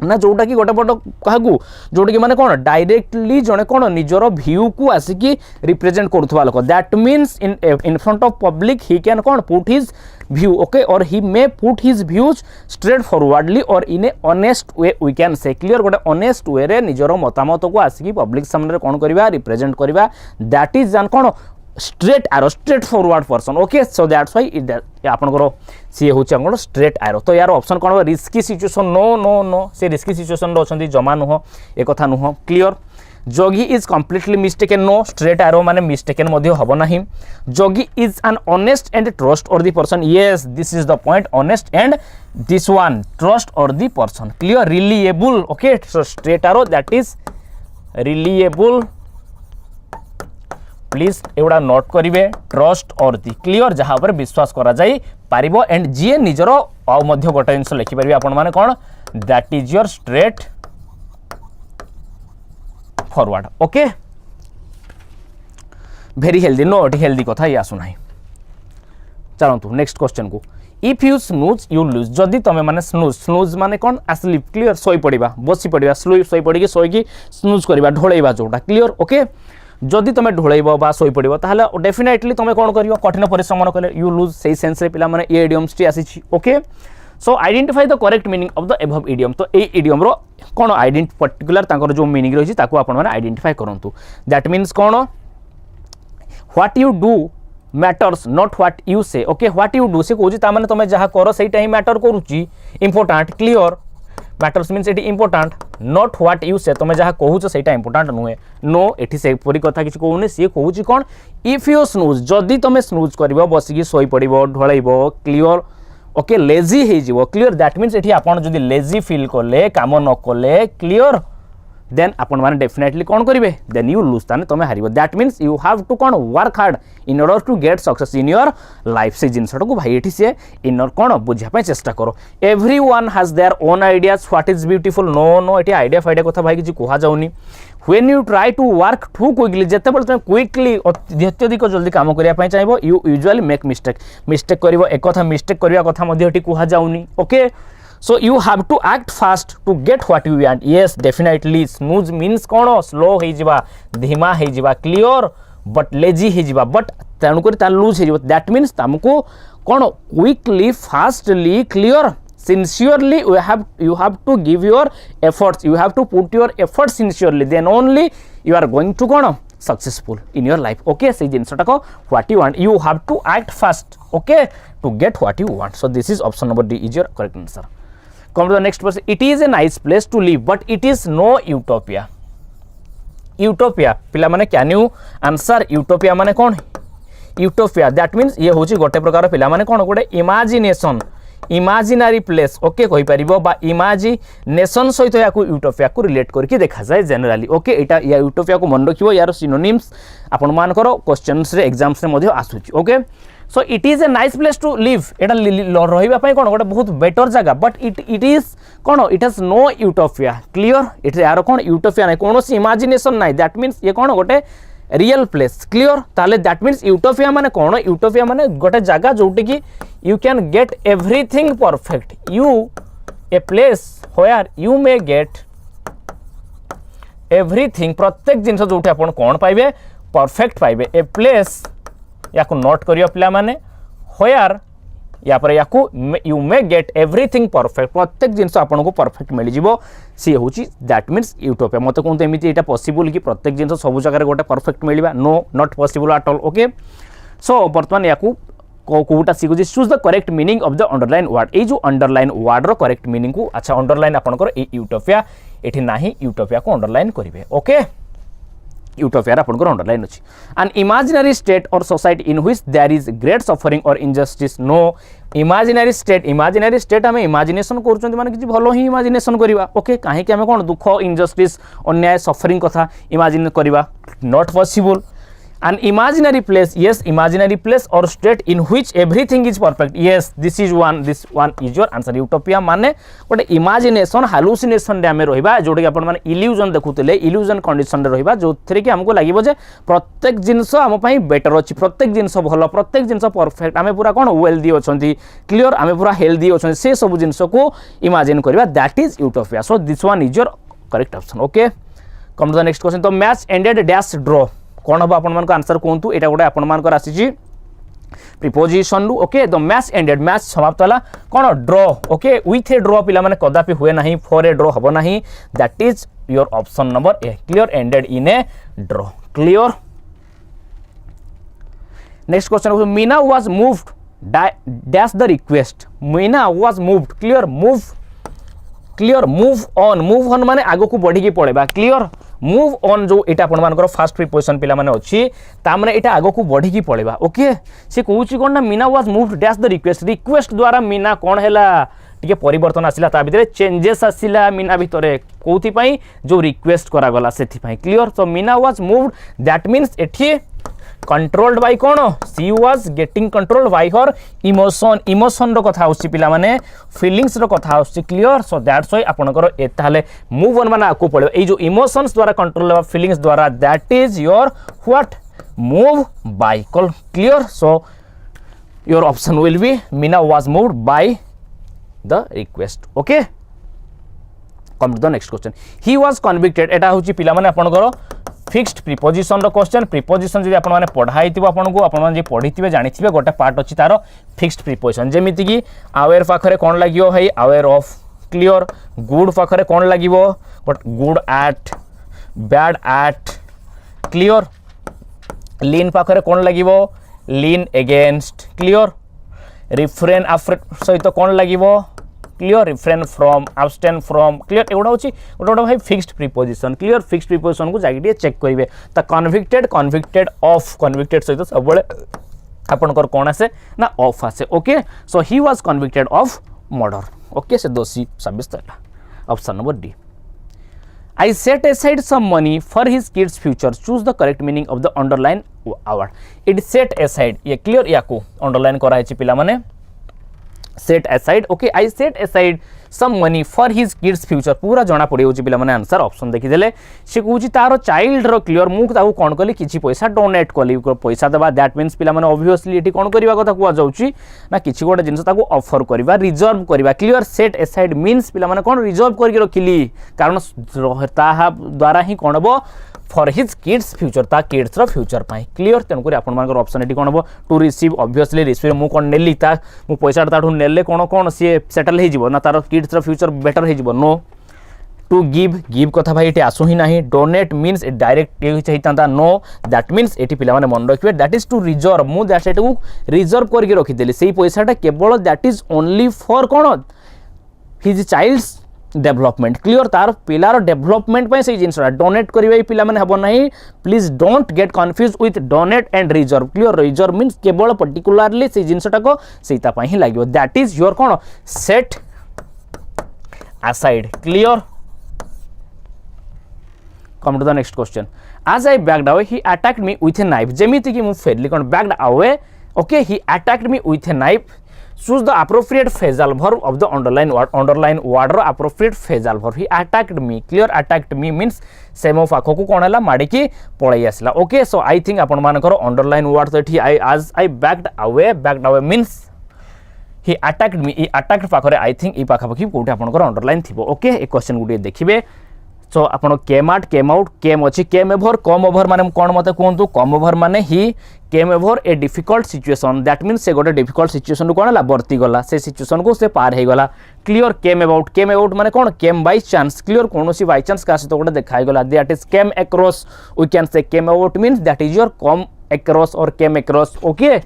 Speaker 1: ना जोटा कि गोटे पट काकू जोटा कि माने कोन डायरेक्टली जने कोन निजर व्यू को आसिकी रिप्रेजेंट करथवा लोक that means in front of public he can कोन put his view okay or he may put his views straight forwardly or in a honest way we can say clear गोटे honest way रे निजर मतामत को आसिकी public सामने कोन करबा represent करबा that is जान कोन straight arrow straight forward person okay so that's why it आपनकर सी होची अंगो स्ट्रेट आरो तो यार ऑप्शन कोन risky situation no no no say risky situation रो छंती जमा नुह ए कथा नुह clear Jogi is completely mistaken no straight arrow माने मिस्टेकन मध्ये हबो नाही Jogi is an honest and trust or the person yes this is the point honest and this one trust or the person clear reliable okay so straight arrow that is reliable please एवडा note करिवे trust or the clear जहां पर विश्वास करा जाई पारिबो and जीए निजरो आ मध्य गोटा जिंस लिखि परिबे आपण माने कोन that is your straight forward okay very healthy no healthy कथा या सुनाई चलंतु नेक्स्ट क्वेश्चन को if you snooze you lose जदि तमे माने स्नूज माने कोन स्लीप क्लियर सोई पड़िबा बसी पड़िबा सोई पड़िकी सोईकी स्नूज करबा ढोळैबा जोटा क्लियर ओके जदि तुम ढोलैब बा शोई पड़ो ताहले डेफिनेटली तुम कौन कर कठिन परिश्रम कले यू लूज से सेन्स रे पिला माने ये इडियम्स टी आसी okay so identify the correct meaning of the above idiom तो ए इडियम रो कौन पर्टिकुलर तांकर जो मीनिंग रही ताको आपण माने आइडेंटिफाई करंतु दैट मीन्स कौन what you do matters not what you से ओके व्हाट यू डू से कहूँ ता माने तुम जहाँ कर सेटा ही मैटर करूची important clear matters means eighty important not what you से तुम जहाँ कहूच से इंपोर्टेंट नुहे नो एटी से परी कथा किसी कहूनी सी कहूँ कौन इफ यू स्नूज जदि तुम स्नूज कर बसिकी शोई पड़ ढोलैब क्लियर ओके लेजी हो क्लियर दैट मीन्स एटी आपन जदि लेजी फील कले काम न कले क्लियर देन आपण माने डेफिनेटली कौन करेंगे देन यू लूज ताने तुम हार that means you have to कौन work hard in order to get success in your life से जिनटा को भाई ये सी इनर कौन बुझापी चेष्टा करो every one has their own ideas what is beautiful no no ये आइडिया फाइडिया कथा भाई किसी कह जाऊनी when you try to work too quickly जिते तुम क्विकली अत्यधिक जल्दी काम करने चाहिए यू यूजुअली मेक मिस्टेक कर एक मिस्टेक करने कथा कह जाऊनी okay so you have to act fast to get what you want yes definitely snooze means कौन स्लो हो जावा धीमा हो जावा क्लियर बट लेजी हो बट तेणुक लूज हो दैट मीन्स तुमको कौन quickly fastly clear sincerely you have to give your efforts, you have to put your efforts sincerely, then only you are going to कौन successful in your life. Okay, से जिनसटा को what you want, you have to act fast, okay, to get what you want. So this is option number D is your correct answer. Come to the next person. It is a nice place to live but it is no utopia. Utopia पिला माने can you answer utopia माने कौन utopia that means ये होची गोटे प्रकार पिला माने कौन गोटे imagination इमाजिनारी प्लेस ओके कहि परिबो बा इमाजिनेशन सहित या यूटोपिया को रिलेट करके देखा जाए जनरली ओके एटा या यूटोपिया को मन रखिबो यार सिनोनिम्स आपण मान करो क्वेश्चंस रे एग्जाम्स रे मध्ये आसुची okay so it is a nice place to live एटा रहिबा पई कोन गोटे बहुत बेटर जगह बट इट इज कोन it has no utopia clear it यार कोन यूटोपिया नै कोनोसी इमाजिनेशन नै दैट मीन्स ये कोन गोटे रियल प्लेस क्लियर ताले दैट मीन्स यूटोपिया माने कौन यूटोपिया माने गोटे जगह जोटे कि you can get everything perfect U a place where you may get everything प्रत्येक जिनस जोटे आपण कौन पाइबे परफेक्ट पाइबे ए प्लेस या को नोट करियो पिला माने व्हेयर या पर याकू you may get everything perfect प्रत्येक जिनस आपन को परफेक्ट मिल जिवो सी होची दैट मीन्स यूटोपिया मते कोन एमिति एटा पॉसिबल कि प्रत्येक जिनस सब जगह रे गोटे परफेक्ट मिलबा no not possible at all okay so वर्तमान याकू कोटा सिखुची choose the correct meaning of the underline word ए जो अंडरलाइन वर्ड रो करेक्ट मीनिंग को अच्छा अंडरलाइन आपन कर ए यूटोपिया एठी नाही यूटोपिया को अंडरलाइन करिवे ओके यूटोपिया आपन अंडरलाइन अछि an imaginary state or society in which there is great suffering or injustice no imaginary state आम इमेजिनेशन करूँ माने किसी भलो ही इमेजिनेशन करवा ओके कहीं आम कौन दुख इनजस्टिस अन्याय सफरिंग कथा इमेजिन करवा not possible an imaginary place yes imaginary place or state in which everything is perfect yes this one is your answer utopia माने गोटे इमेजिनेशन हालुसिनेशन रे आमे रहिबा जोटे कि आपण माने इल्यूजन देखुतले इल्यूजन कंडीशन रे रहिबा जोथरे कि हमको लागिबो जे प्रत्येक जिंस हम पई बेटर अछि प्रत्येक जिंस भलो प्रत्येक जिंस परफेक्ट आमे पूरा कोन वेल्दी अछंती क्लियर आमे पूरा हेल्दी अछंती से सब जिंस को इमेजिन करबा that is utopia so this one is your correct option okay come to the next question तो मैच एंडेड डैश ड्रॉ कौन हम आपण आंसर कहतु यहाँ गोटे आपण आसी प्रिपोजिशन रु okay the match ended match समाप्त होला कौन draw okay with A draw पिला माने कदापि हुए नहीं फॉर ए ड्रॉ हबो नहीं that is your option number A clear ended in A draw clear next question Meena was moved dash the request Meena was moved clear move on माने आगो को बढ़ी की पड़ेबा क्लियर मूव ऑन जो एटा आपण मानकर फास्ट प्रिपोजिशन पिला माने अछि ता माने एटा आगो को बढ़ी की पड़ेबा ओके से कहूची कोन ना Meena was moved dash the request द्वारा मीना कोन हैला टिके परिवर्तन आसिला ता भितरे चेंजेस आसिला मीना भितरे कोथि पई जो रिक्वेस्ट करा गला सेथि पई clear so Meena was moved that means एठी कंट्रोल्ड बाय कौन she was getting controlled by her emotion रो कथा होछि पिला माने फीलिंग्स रो कथा होछि क्लियर सो दैट्स व्हाई आपनकर ए ताले मूव ऑन माने आकु पड़े ए जो इमोशंस द्वारा कंट्रोल बा फीलिंग्स द्वारा that is your what move by call clear so your option will be मीना was moved by the request okay come to the next question he was convicted एटा होछि पिला माने आपनकर फिक्स्ड प्रिपोजिशन रो question preposition जदि आपण माने पढाइतिबो आपण को आपण माने जे पढितिबे जानिथिबे गोटे पार्ट अछि तारो फिक्स्ड प्रिपोजिशन जेमिति कि अवेयर पाखरे कोन लागियो है अवेयर ऑफ क्लियर गुड पाखरे कोन लागिबो but good at bad at clear lean पाखरे कोन लागिबो lean against clear refrain after सहित कोन लागिबो clear refrain from abstain from clear एगुड़ा होची गोटे भाई fixed preposition clear fixed preposition को जाके चेक करेंगे तो कन्विक्टेड ऑफ कन्विक्टेड सहित सब आपनकर कौन आसे ना ऑफ आसे okay so he was convicted of murder okay से दोषी साब्यस्त है option number D I set aside some money for his kids future choose the correct meaning of the underline word it set aside ये clear या को underline करा है पिला माने set aside okay I set aside some money for his kids future पूरा जना पड़ी होची पिला माने आंसर ऑप्शन देखि देले से कहूची तारो चाइल्ड रो क्लियर मु ताको कोन कली किछि पैसा डोनेट कली पैसा देबा दैट मीन्स पिला माने ऑब्वियसली एठी कोन करबा कथा कुआ जाउची ना किछि गोटे जिंस ताको ऑफर करबा रिजर्व करबा क्लियर सेट असाइड मीन्स पिला माने कोन रिजर्व करके रखिली कारण ताहा द्वारा ही कोन बो फॉर हिज किड्स फ्यूचर ता किड्स रो फ्यूचर पाई क्लियर तेणुक आपर ऑप्शन ये कौन हम टू रिसीव ऑब्वियसली रिसीव मु कौन नेली ता मु पैसा ताठू नेले कौन कौन सी सेटल हो ना तार किड्स रो फ्यूचर बेटर हो नो टू गिव कथा भाई ये आसू ही ना डोनेट मीन्स डायरेक्ट ये चाहिए नो दैट मीन्स ये पिला माने मन रखिए दैट इज टू रिजर्व मु दैट को रिजर्व करके रखीदेली से पैसाटा केवल दैट इज ओनली फॉर कौन हिज चाइल्ड्स डेवलपमेंट क्लियर तार पिलार डेवलपमेंट पे से जिनसा डोनेट करिवे पिला माने हबो नहीं please don't get confuse with donate and reserve clear reserve means केवल पर्टिकुलरली से जिनसटा को सेता पई ही लागियो दैट इज योर कौन set aside clear Come to the next question. As I backed away, he attacked me with a knife. जेमिति कि मु फेरली कोन backed away. Okay, he attacked me with a knife. Choose the appropriate phrasal verb of the underline word. Underline word ro appropriate phrasal verb. He attacked me. Clear attacked me means से मो पाखो को कोन हला माडी की पळै आसला. Okay, so I think आपण मानकर underline word तो एठी as I backed away means he attacked me. He attacked पाखरे I think ई पाखा पाखी कोठी आपनकर underline थिबो. Okay, ए क्वेश्चन गुडी देखिबे. सो आपण केम आउट केम अच्छी केम ओवर कम ओवर माने कौन मत कहतु कम ओवर माने he came over a difficult situation that means से गोटे डिफिकल्ट सिचुएशन कौन है बर्ती गला से सिचुएशन को से पार हो गला क्लियर केम अबाउट माने कौन केम बाय चांस क्लियर कौन सी बाय चांस का सहित गोटे देखा गला that is came across we can say came about means that is your come across or came across okay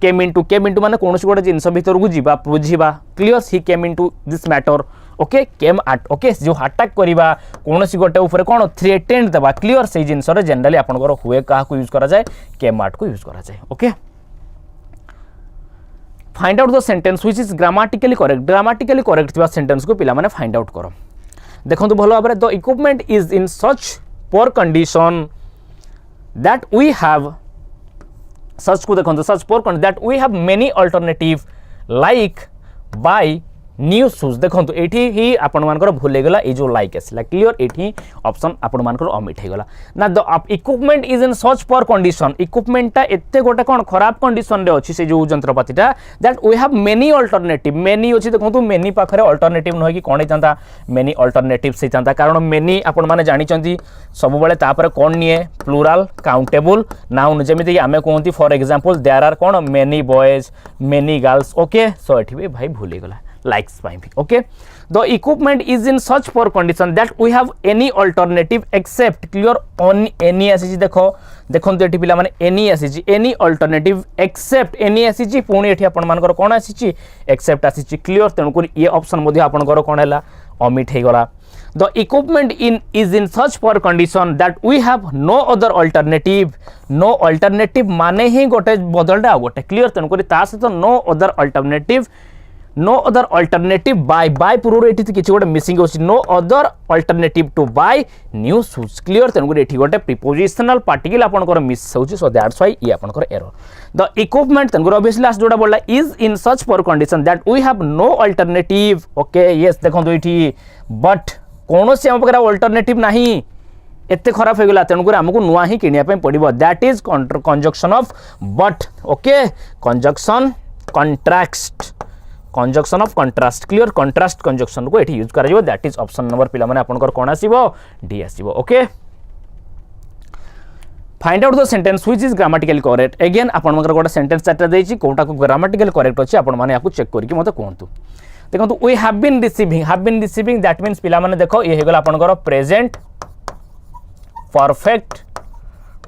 Speaker 1: came into माने कौन सी गोटे जिनस भीतर को जीवा बुझीबा clear he came into this matter okay came at okay जो अटैक करवा कौन सी गोटे ऊपर कौन थ्रेटेंड देवा क्लियर से जिनस जनरली आपनकर हुए क्या यूज करा जाए केम आट को यूज करा जाए okay find out the sentence which is grammatically correct थिबा सेंटेंस को पिला माने फाइंड आउट करो देखंतु भलो भाबरे the equipment is in such poor condition that we have such को देखंतु such poor condition that we have many alternative like buy new shoes देखो ये ही आपण मानकर भूल गला ये जो लाइक आसला क्लियर ये ऑप्शन आपण मानकर अमिट हो गला ना द इक्विपमेंट इज इन सच पर कंडीशन इक्विपमेंटा एते गोटे कौन खराब कंडीशन रे अछि से जो यंत्रपातीटा that we have many alternative many अछि देखो मेनी पाखरे अल्टरनेटिव न कि कोन जानता मेनी अल्टरनेटिव से जानता कारण मेनी आपण माने जानि चंती सब बेले तापर कोन निए प्लूरल काउंटेबल नाउन जेमिति कि आमे कहंती फॉर एग्जांपल देयर आर कोन many boys many girls okay so एठी भी भाई भूल गला likes by me okay the equipment is in such poor condition that we have any alternative except clear on any आसी देखो एठी पिला माने any आसी any alternative except any आसी पुणी एठी आपण मानकर कोन आसी except आसी क्लियर तेनु कर ये ऑप्शन मध्ये आपनकर कोन हैला ओमिट हे गला the equipment is in such poor condition that we have no alternative माने ही गोटे बदलटा गोटे क्लियर तेनु कर ता से तो no other alternative buy पूर्व एठी किछि गोटे मिसिंग होछि no other alternative to buy new shoes clear तेनु गोटे एठी गोटे प्रीपोजिशनल पार्टिकल आपनकर मिस होछि सो दैट्स व्हाई ये आपनकर एरर द इक्विपमेंट तेनु गोटे ऑब्वियसली लास्ट जोडा बोलला is in such poor condition that we have no alternative okay yes देखो एठी बट कोनोसी हम पकरा अल्टरनेटिव नाही एते खराब हो गला तेनु हमको नुआ ही किनिया पे पड़िबो that is conjunction of but okay conjunction of contrast clear contrast conjunction को एठी यूज करा जिवो दैट इज ऑप्शन नंबर पिला माने आपनकर कोन आसीबो डी आसीबो okay find out the sentence which is grammatically correct again आपनकर गोटा सेंटेंस चारटा देछि कोटा को ग्रामेटिकली करेक्ट अछि आपन माने याकू चेक करके मते कोंतु देखंतु we have been receiving that means पिला माने देखो ये हेगला आपनकर प्रेजेंट परफेक्ट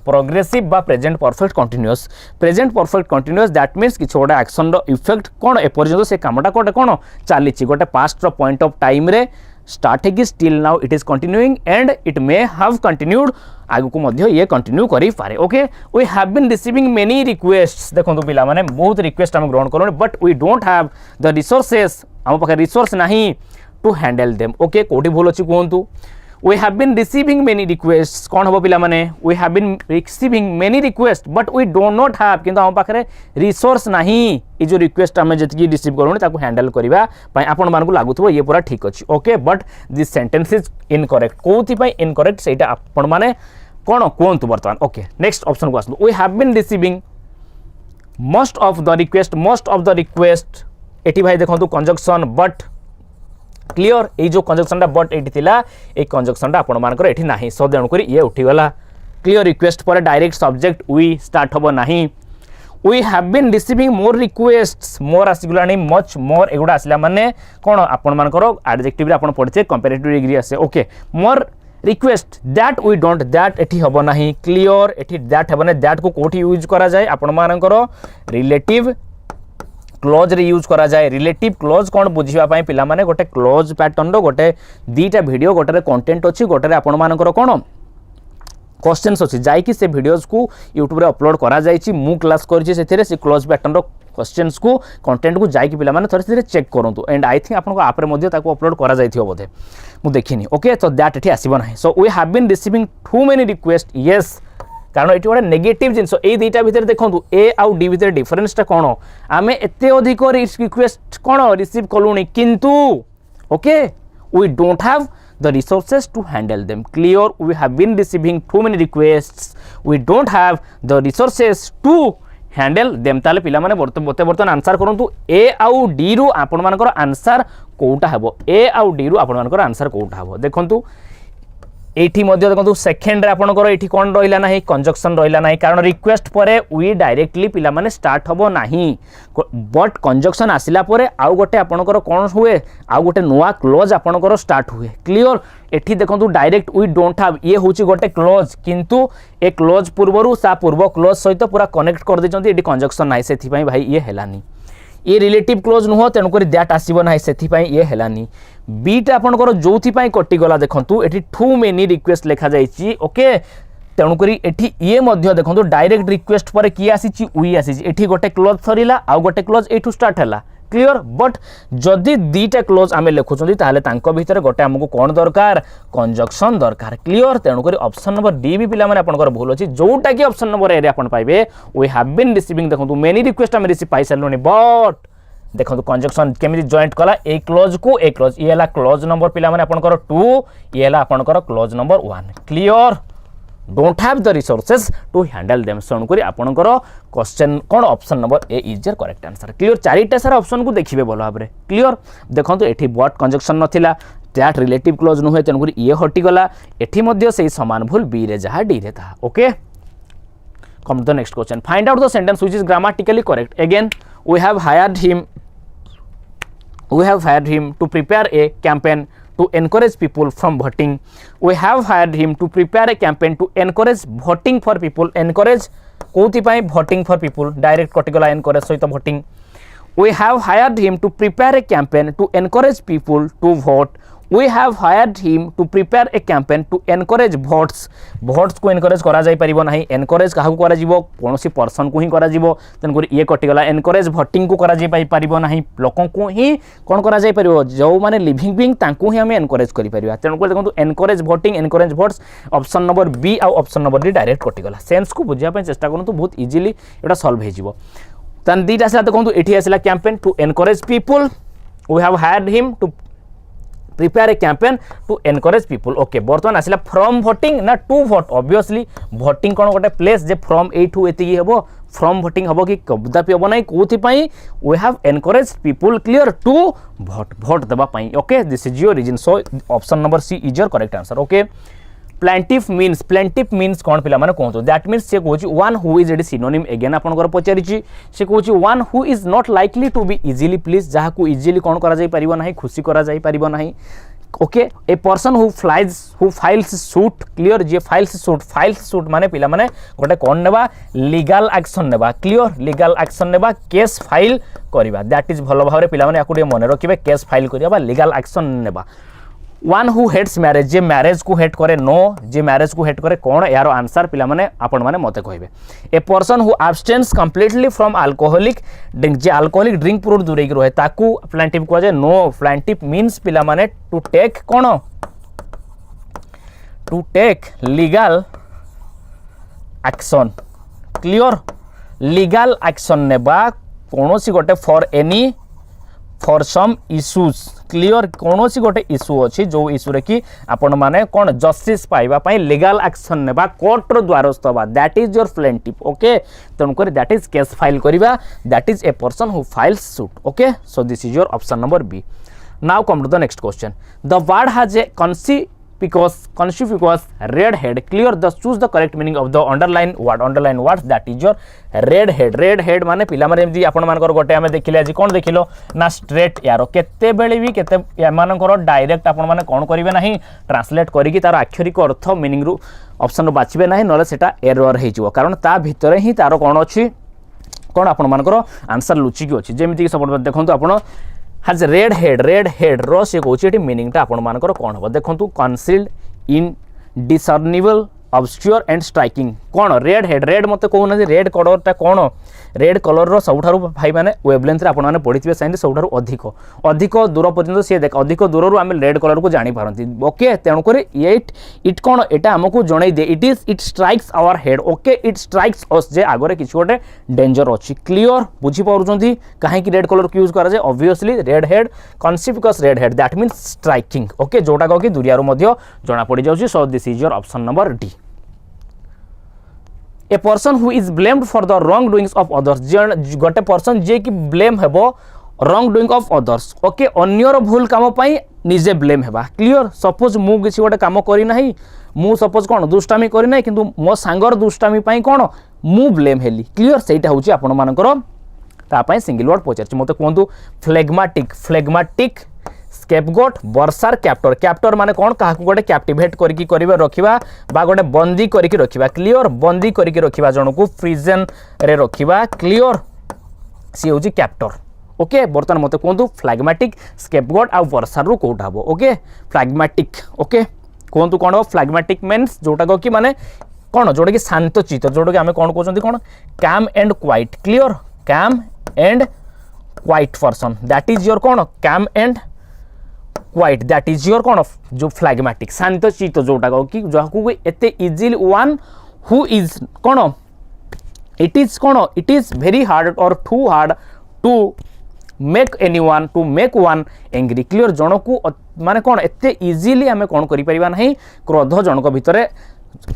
Speaker 1: प्रोग्रेसिव बा present perfect continuous that means कि छोटा एक्शन रो इफेक्ट कोन ए पर्यंत से कामटा कोटे कोन चाली छि गोटे पास्ट रो पॉइंट ऑफ टाइम रे स्टार्ट है still now it is continuing and it may have continued आगु को मध्य ये कंटिन्यू करि पारे okay we have been receiving many requests देखंतु पिला माने बहुत रिक्वेस्ट हम ग्रहण करोन but we don't have the resources हम पाखे रिसोर्स नाही टू हैंडल देम ओके कोठी भूल अछि कोंतु we have been receiving many requests कौन हम पिला माने we have been receiving many requests but we do not have किंतु हम पाखरे रिसोर्स नाही ई जो रिक्वेस्ट हम जति रिसीव करूनी ताको हैंडल करबा पय आपन मान को लागुथबो ये पूरा ठीक अछि okay but this sentence is incorrect कोथि पय इनकरेक्ट सेटा आपन माने कोन कोंतु वर्तमान ओके नेक्स्ट ऑप्शन को आसलो we have been receiving most of the request eighty भाई देखंतु कंजक्शन बट क्लियर ये जो कंजक्शन बट ये कंजक्शन आपण मानकर ये ना सो तेणुक ये उठीगला क्लियर रिक्वेस्ट पर डायरेक्ट सब्जेक्ट वी स्टार्ट हम नहीं we have been receiving more requests more आसीगलानी much more एगुडा आसला माने कोन आपण मानकर एडजेक्टिव रे आपण पढिथे कंपैरेटिव डिग्री आसे okay more request that we don't that एठी हबो नाही क्लियर एठी that हबो ने that को कोठी यूज करा जाय आपण मानकर रिलेटिव क्लोज रे यूज करा जाय रिलेटिव क्लोज कोन बुझिबा पई पिला माने गोटे क्लोज पैटर्न रो गोटे दीटा वीडियो गोटे रे कंटेंट अछि गोटे रे आपण मानकर कोन क्वेश्चंस अच्छी जाकि से वीडियोस को यूट्यूब रे अपलोड करा जायछि मु क्लास करछि सेथिरे से क्लोज पैटर्न रो क्वेश्चंस को कंटेंट को जाकि पिला माने थोड़े चेक करंतु एंड आई थिंक आपन को आप रे मध्ये ताको अपलोड करा जायथियो बोधे मु देखिनी ओके तो दैट एठी आसीबो नाही so we have been receiving too many request yes कारण एठी गोटे नेगेटिव जिंस ए दुईटा भितर देखंतु ए आउ डी भितर डिफरेंस टा कोन आमे एते अधिक रिक्वेस्ट कोन रिसीव कलुनी किंतु okay we don't have the resources to handle them clear we have been receiving too many requests we don't have the resources to handle them ताले पिला माने बर्तमान आंसर करंतु ए आउ डी रु आपण मानकर आंसर कोउटा हेबो ए आउ डी रु आपण मानकर आंसर कोउटा हेबो देखंतु एठी मध्ये देखंतु सेकेंड रे आपनकर एठी कोन रहिला नाही कंजक्शन रहिला नाही कारण रिक्वेस्ट परे वी डायरेक्टली पिला माने स्टार्ट हबो नाही बट कंजक्शन आसिला परे आउ गोटे आपनकर कोन हुए आउ गोटे नोआ क्लोज आपनकर स्टार्ट हुए क्लियर एठी देखंतु डायरेक्ट वी डोंट हैव ये होची गोटे क्लोज किंतु ए क्लोज पूर्वरु सा पूर्व क्लोज सहित पूरा कनेक्ट कर देचंती एठी कंजक्शन नाही सेथि पई भाई ये हेलानी ये रिलेटिव क्लोज नुह तेणुक दैट आसब ना से ये हेलानी बीटा आपंकर जो कटिगला देखूँ ये टू मेनी रिक्वेस्ट लिखा जाइए ओके तेणुक ये देखो डायरेक्ट रिक्वेस्ट पर किए आसी वी आसी गोटे क्लोज सरीला आउ गोटे क्लोज ये स्टार्ट है क्लियर बट जदि दीटा क्लोज आम लिखुं ताले भितर गोटे आमको कौन दरकार कंजक्शन दरकार क्लियर तेणुक ऑप्शन नंबर डी भी पिला आपंकर भूल अच्छी जोटा कि ऑप्शन नंबर ए आप पाइबे वी हैव बीन रिसीविंग देखो मेनी रिक्वेस्ट आम रिसीव पाई सारे बट देखो कंजक्शन केमी जॉइंट कला ए क्लोज को ए क्लोज ये क्लोज नंबर पिला आपंकर 2 ये आपंकर clause number 1 clear don't have the resources to handle them तेणुक आपंकर क्वेश्चन कौन option number A is your correct answer clear चारिटा सारा ऑप्शन को देखिए भल भाव में क्लियर देखो ये बट कंजक्शन नाला दैट रिलेटिव क्लोज नुहे तेणुक ये हटिगला एटी से सामान भूल बी रे जहाँ डी रे था okay come to the next question find out the sentence which is grammatically correct again we have hired him to prepare a campaign to encourage people from voting. We have hired him to prepare a campaign to encourage voting for people. Encourage कोथि पाई voting for people direct कटिगला encourage सहित voting. We have hired him to prepare a campaign to encourage people to vote. We have hired him to prepare a campaign to encourage votes. Votes को encourage करा जाई परिबो नाही encourage काहा को करा जीवो कोनोसी पर्सन को ही करा जीवो तन ये कटिगला encourage voting को करा जाई परिबो नाही लोकन को ही कोन करा जाई परिबो जो माने लिविंग बीइंग तांको ही हमें encourage करि परिबा तन को देखो encourage voting encourage votes option number B आ ऑप्शन नंबर डी डायरेक्ट कटिगला सेंस को बुझिया पे चेष्टा करन तो बहुत इजीली एटा सॉल्व हे जीवो तन दीटा आसला देखो एठी आसला campaign to encourage people we have hired him to prepare a campaign to encourage people okay बर्तमान आसला फ्रॉम वोटिंग ना टू वोट ऑब्वियसली वोटिंग कोन गोटे प्लेस जे फ्रॉम ए टू एति हेबो फ्रॉम वोटिंग हेबो कि कदापि हेबो नै कोथि पई we have encourage people clear to vote देबा पई okay this is your reason so option number C is your correct answer okay plaintiff means कौन पिला माने कहतो दैट मीन्स से कहूँ वन हु इज एडी सिनोनिम अगेन आपनकर पचारिछि से कहूँ one who is not likely to be easily please जहाँ को इजिली कौन करा जाई परिबो नाही खुशी करा जाई परिबो नाही okay a person who files suit clear जे फाइल्स सूट माने पिला माने गोटे कौन नेबा लीगल एक्शन नेबा क्लियर लीगल एक्शन नेबा केस फाइल करबा दैट इज भलो भाव रे पिला माने याकु मन रखिबे केस फाइल करबा लीगल एक्शन नेबा वन हु हेट्स मैरेज जे मैरेज को हेट करे नो जे मैरेज को हेट करे कौन यार आंसर पिला माने आपण माने मते कहबे ए person who abstains completely from alcoholic drink J alcoholic drink पूरा दूर रहे ताकू प्लांटिव को जे नो प्लांटिव मीन्स पिला माने टू टेक कौन to take legal action clear legal action नेबा कोनोसी गोटे फॉर सम इश्यूज क्लियर कोनोसी गोटे इश्यू अच्छी जो इश्यू रे कि आपण माने कोन जस्टिस पाइबा पई लीगल एक्शन नेबा कोर्ट रो द्वारस्थ हबा that is your plaintiff okay तन कर दैट इज केस फाइल करिबा that is a person who files suit okay so this is your option number B now come to the next question the word has a conspicuous red head. Clear? Thus choose the correct meaning of the underline word. Underline words, that is your red head. Red head माने पिला माने एमती आपण मानकर गोटे आमे देखिले आज कोन देखिलो ना स्ट्रेट एरो केते बेले भी केते या मानकर डायरेक्ट आपण माने कोन करिवे नाही ट्रांसलेट करी कि तार अक्षरिक अर्थ मीनिंग रु ऑप्शन बाछिबे नाही नले सेटा एरर हेजिवो कारण ता भितरे ही तार कोन अछि कोन आपण मानकर आंसर लुचि कि अछि जेमिति कि सब देखंतु आपण has red head रो से कहूँ मीनिंग टा आपण मानकर कौन हम देखो कनसिल्ड इनडिसर्निबल ऑब्स्क्योर एंड स्ट्राइकिंग कौन रेड हेड रेड मत कहूना रेड कलर टा कौन रेड कलर रो सबठारु भाई माने वेवलेंथ रे आपण माने पढिथिबे साइंस सबठारु अधिक दूर पर्यंत से देख अधिक दूर रु आमे रेड कलर को जानि पारंती ओके तेणु करे इट कौन एटा हमकु जणाई दे it strikes our head okay it strikes us जे आगरे किछ गोटे डेंजर अछि क्लियर बुझी पारुचंती काहे कि रेड कलर को यूज करा जे obviously red head conspicuous red head that means striking okay जोटा को कि दुरिया रु मध्य जणा पड़ी जाउची so this is your option number D a person who is blamed for the wrong doings of others गोटे पर्सन जे कि ब्लेम हेबो wrong doing of others okay अन्यर भूल काम पई निजे ब्लेम हेबा क्लियर सपोज मु किछि गोटे काम करि नाही मु सपोज कोन दुष्टामी करि नाही किंतु मो सांगर दुष्टामी पई कोन मु ब्लेम हेली क्लियर सेटा होची आपण मानकर ता पई सिंगल वर्ड पचारछि मते कोंतु फ्लेगमाटिक स्केपगोट बर्षार कैप्टर माने कौन क्या गोटे कैप्टिवेट करके रखिबा बा गोटे बंदी करके रखिबा क्लियर बंदी करके रखिबा जन को प्रिजन रे रखिबा क्लियर सी होची कैप्टर ओके बर्तमान मते कहतु फ्लैगमेटिक स्केपगोट आ बर्षार रु कोटा हबो ओके फ्लैगमेटिक ओके कहतु कौन फ्लैगमेटिक मीन्स जोटा को कि माने कौन जोटा कि शांत चित्त जोटा कि आमे कौन कहउछंती कौन काम एंड क्वाइट क्लियर काम and quiet person that is your कौन calm and quiet that is your कौन जो फ्लैगमेटिक शांत चित्त जोटा कि जहां एते इजिली वन हु इज कौन it is very hard or to hard to make anyone to make one angry clear जन को माने कौन एते इजिली आमे कौन करि परिबा नहीं क्रोध जनक भितरे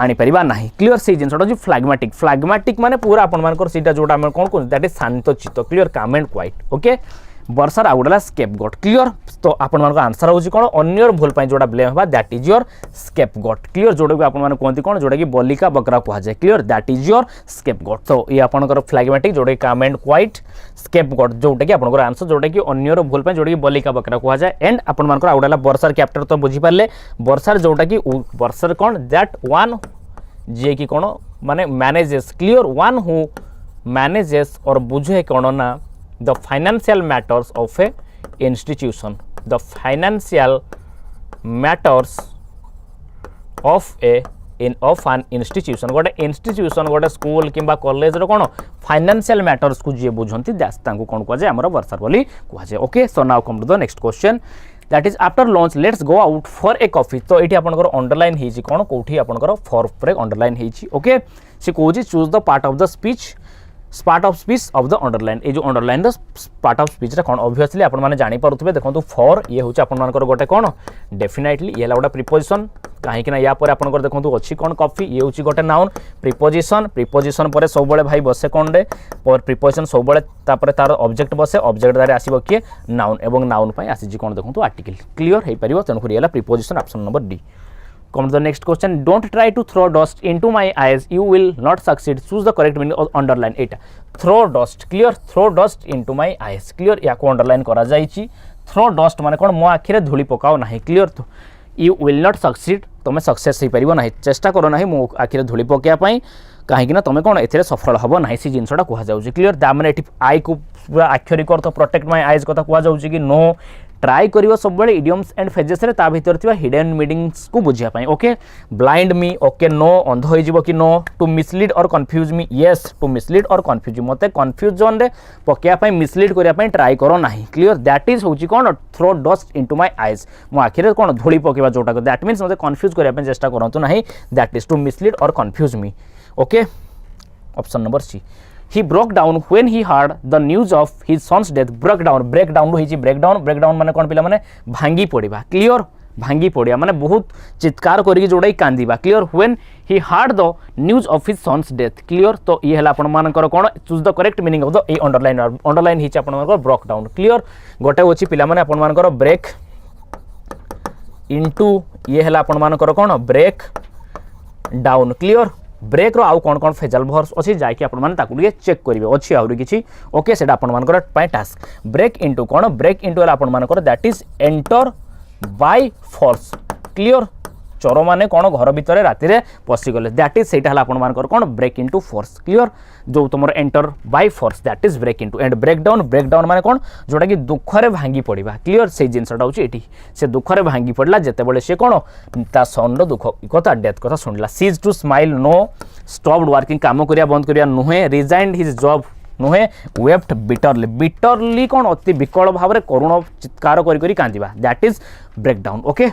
Speaker 1: आनी परिबा नहीं क्लियर से जिनसटा जो फ्लैगमेटिक माने पूरा अपन मानकर सीटा जोटा हम कौन कहू दैट इज शांत चित्त क्लियर काम एंड क्वाइट ओके बर्षार आउडला स्केपगोट क्लियर तो आपण मानक आंसर होची कोन अन्यर भूल पई जोटा ब्लेम हबा that is your scapegoat clear जोटा को आपण माने कोंती कोन जोटा कि बलिका बकरा कहा जाय clear that is your scapegoat तो ये आपनकर फ्लैगमेटिक जोटा काम एंड क्वाइट स्केपगोट जोटा कि आपनकर आंसर जोटा कि अन्यर भूल पई जोटा कि बलिका बकरा कहा जाय एंड आपण मानकर आउडला बर्षार कैप्टर तो बुझी पाले बर्षार जोटा कि बर्षार कोन दैट वन जे कि कोन माने manages clear one who manages और बुझे कोन ना the financial matters of a institution the financial matters of an institution गोटे institution गोटे स्कूल किंबा कॉलेज रो कोन फाइनेंशियल मैटर्स को जे बुझंती तांको कोन को जे हमर वर्षार बोली को जे okay so now come to the next question that is after lunch let's go out for a coffee तो एठी आपनकर अंडरलाइन हेची कोन कोठी आपनकर फॉर पर अंडरलाइन हेची ओके से कोजी choose the part of the speech part of speech of the underline ये जो underline the part of speech रे कोन ऑब्वियसली आपण माने जानि पारुथबे देखंतु फॉर ये होची आपण मानकर गोटे कोन डेफिनेटली ये ला गोटे प्रीपोजिशन काहे कि ना या पर आपनकर देखंतु अछि कोन कॉफी ये होची गोटे नाउन प्रीपोजिशन परे सब बळे भाई बसे कोन रे पर प्रीपोजिशन सब बळे तापरे तार ऑब्जेक्ट बसे ऑब्जेक्ट दारे आसीबो कि नाउन एवं नाउन पई आसी जी कोन देखंतु आर्टिकल क्लियर हे परिबो तन करियला preposition option number D Come to the next question. Don't try to throw dust into my eyes. You will not succeed. Choose the correct meaning of underline. It throw dust. Clear. Throw dust into my eyes. Clear. या को underline करा जाइची. Throw dust माने कोन मो आखिरे धूली पकाओ नाही. Clear तो. You will not succeed. तमे success हे परिबो नाही. चेष्टा करो नाही मो आखिरे धूली पकेया पई. काहेकि ना तमे कोन एथिरे सफल हबो नाही से जिंसटा कुहा जाउची. क्लियर. दा माने एठी आई को अक्षरिक अर्थ प्रोटेक्ट माय आईज कथा कुहा जाउची कि नो ट्राई करियो सब बळे इडियम्स एंड फ्रेजेस रे ता भीतर थिबा हिडन मीनिंग्स को बुझिया पई okay blind me okay no अंध होई जिवो कि no to mislead or confuse me yes to mislead or confuse मते कंफ्यूजन रे पकेया पई मिसलीड करिया पई ट्राई करो नाही क्लियर दैट इज होची कोन throw dust into my eyes मो आखिरे कोन धूली पकेबा जोटा को दैट मींस मते कंफ्यूज करिया पई चेष्टा करंतु नाही that is to mislead or confuse me okay option number C He broke down when he heard the news of his son's death. break down होइची breakdown माने कोन पिला माने भांगी पड़िबा क्लियर भांगी पड़िया माने बहुत चित्कार करिक जोड़ाई कांदीबा clear when he heard the news of his son's death clear तो ये हला आपण मानकर कोन choose the correct meaning of the a underline which आपण मानकर broke down क्लियर गोटे होची पिला माने आपण मानकर इंटू ये है आपण मानकर कौन ब्रेक डाउन क्लियर ब्रेक रो आउ कौन कौन फेजल वर्ब्स अच्छी जाकि आपण माने ताकू लिए चेक करिवे अच्छी आउरी किछि ओके सेटा आपण मानकर पय टास्क ब्रेक इंटू कौन ब्रेक इंटू आपण मानकर that is enter by force clear चोर माने कौन घर भितर राति रे पसी गले दैट इज सेटा हला आपण मानकर कौन ब्रेक इंटू फोर्स क्लियर जो तुमर enter by force that is break into and break down माने कौन जोटा कि दुख रे भांगी पड़िबा क्लियर से जिनसटा होची एठी से दुख रे भांगी पड़ला जेते बेले से कौन ता सन रो दुख कथा डेथ कथा सुनला cease to smile no stopped working काम करिया बंद करिया नुहे रिजाइन्ड हिज जॉब नुहे वेप्ट बिटरली कौन अति विकल भाव रे करुण चित्कार करी करी कांदिबा that is break down okay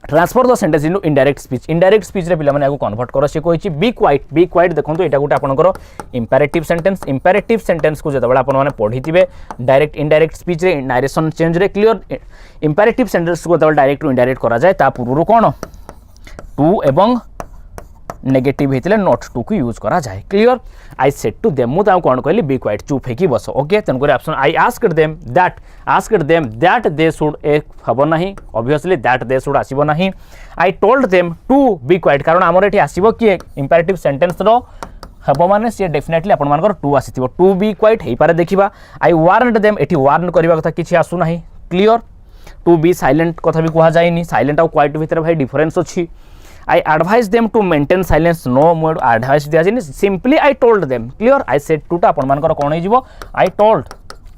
Speaker 1: transfer the sentence into indirect speech रे पिला माने आगु कन्वर्ट करो से कोइछि बी क्वाइट देखंतु एटा गोटे आपनकर इंपेरेटिव सेंटेंस को जतबेला आपन माने पढिथिबे डायरेक्ट इनडायरेक्ट स्पीच रे नारेशन चेंज रे क्लियर इंपेरेटिव सेंटेंस को जतबेला डायरेक्ट टू इनडायरेक्ट करा जाय ता पूर्वरु कोन टू एवं नेगेटिव हेतिले नॉट टू को यूज करा जाए clear I said to them मु ता कोन कहली बी क्वाइट चुप हेकी बस ओके तन करे option I asked them that they should एक हबो नाही ऑब्वियसली दैट दे शुड आसीबो नाही I told them to be quiet कारण हमर एठी आसीबो कि इंपेरेटिव सेंटेंस रो हबो माने से डेफिनेटली आपण मानकर टू आसीथिबो टू बी क्वाइट हेई पारे देखिबा आई वार्नड देम एठी वार्न करबा कथा किछि आसु नाही क्लियर टू बी साइलेंट कथा भी कहा जायनी साइलेंट और क्वाइट भीतर भाई डिफरेंस अछि I advise them to maintain silence no more advice दिया जायनी simply I told them clear I said to टा आपण मानकर कोन हिजिवो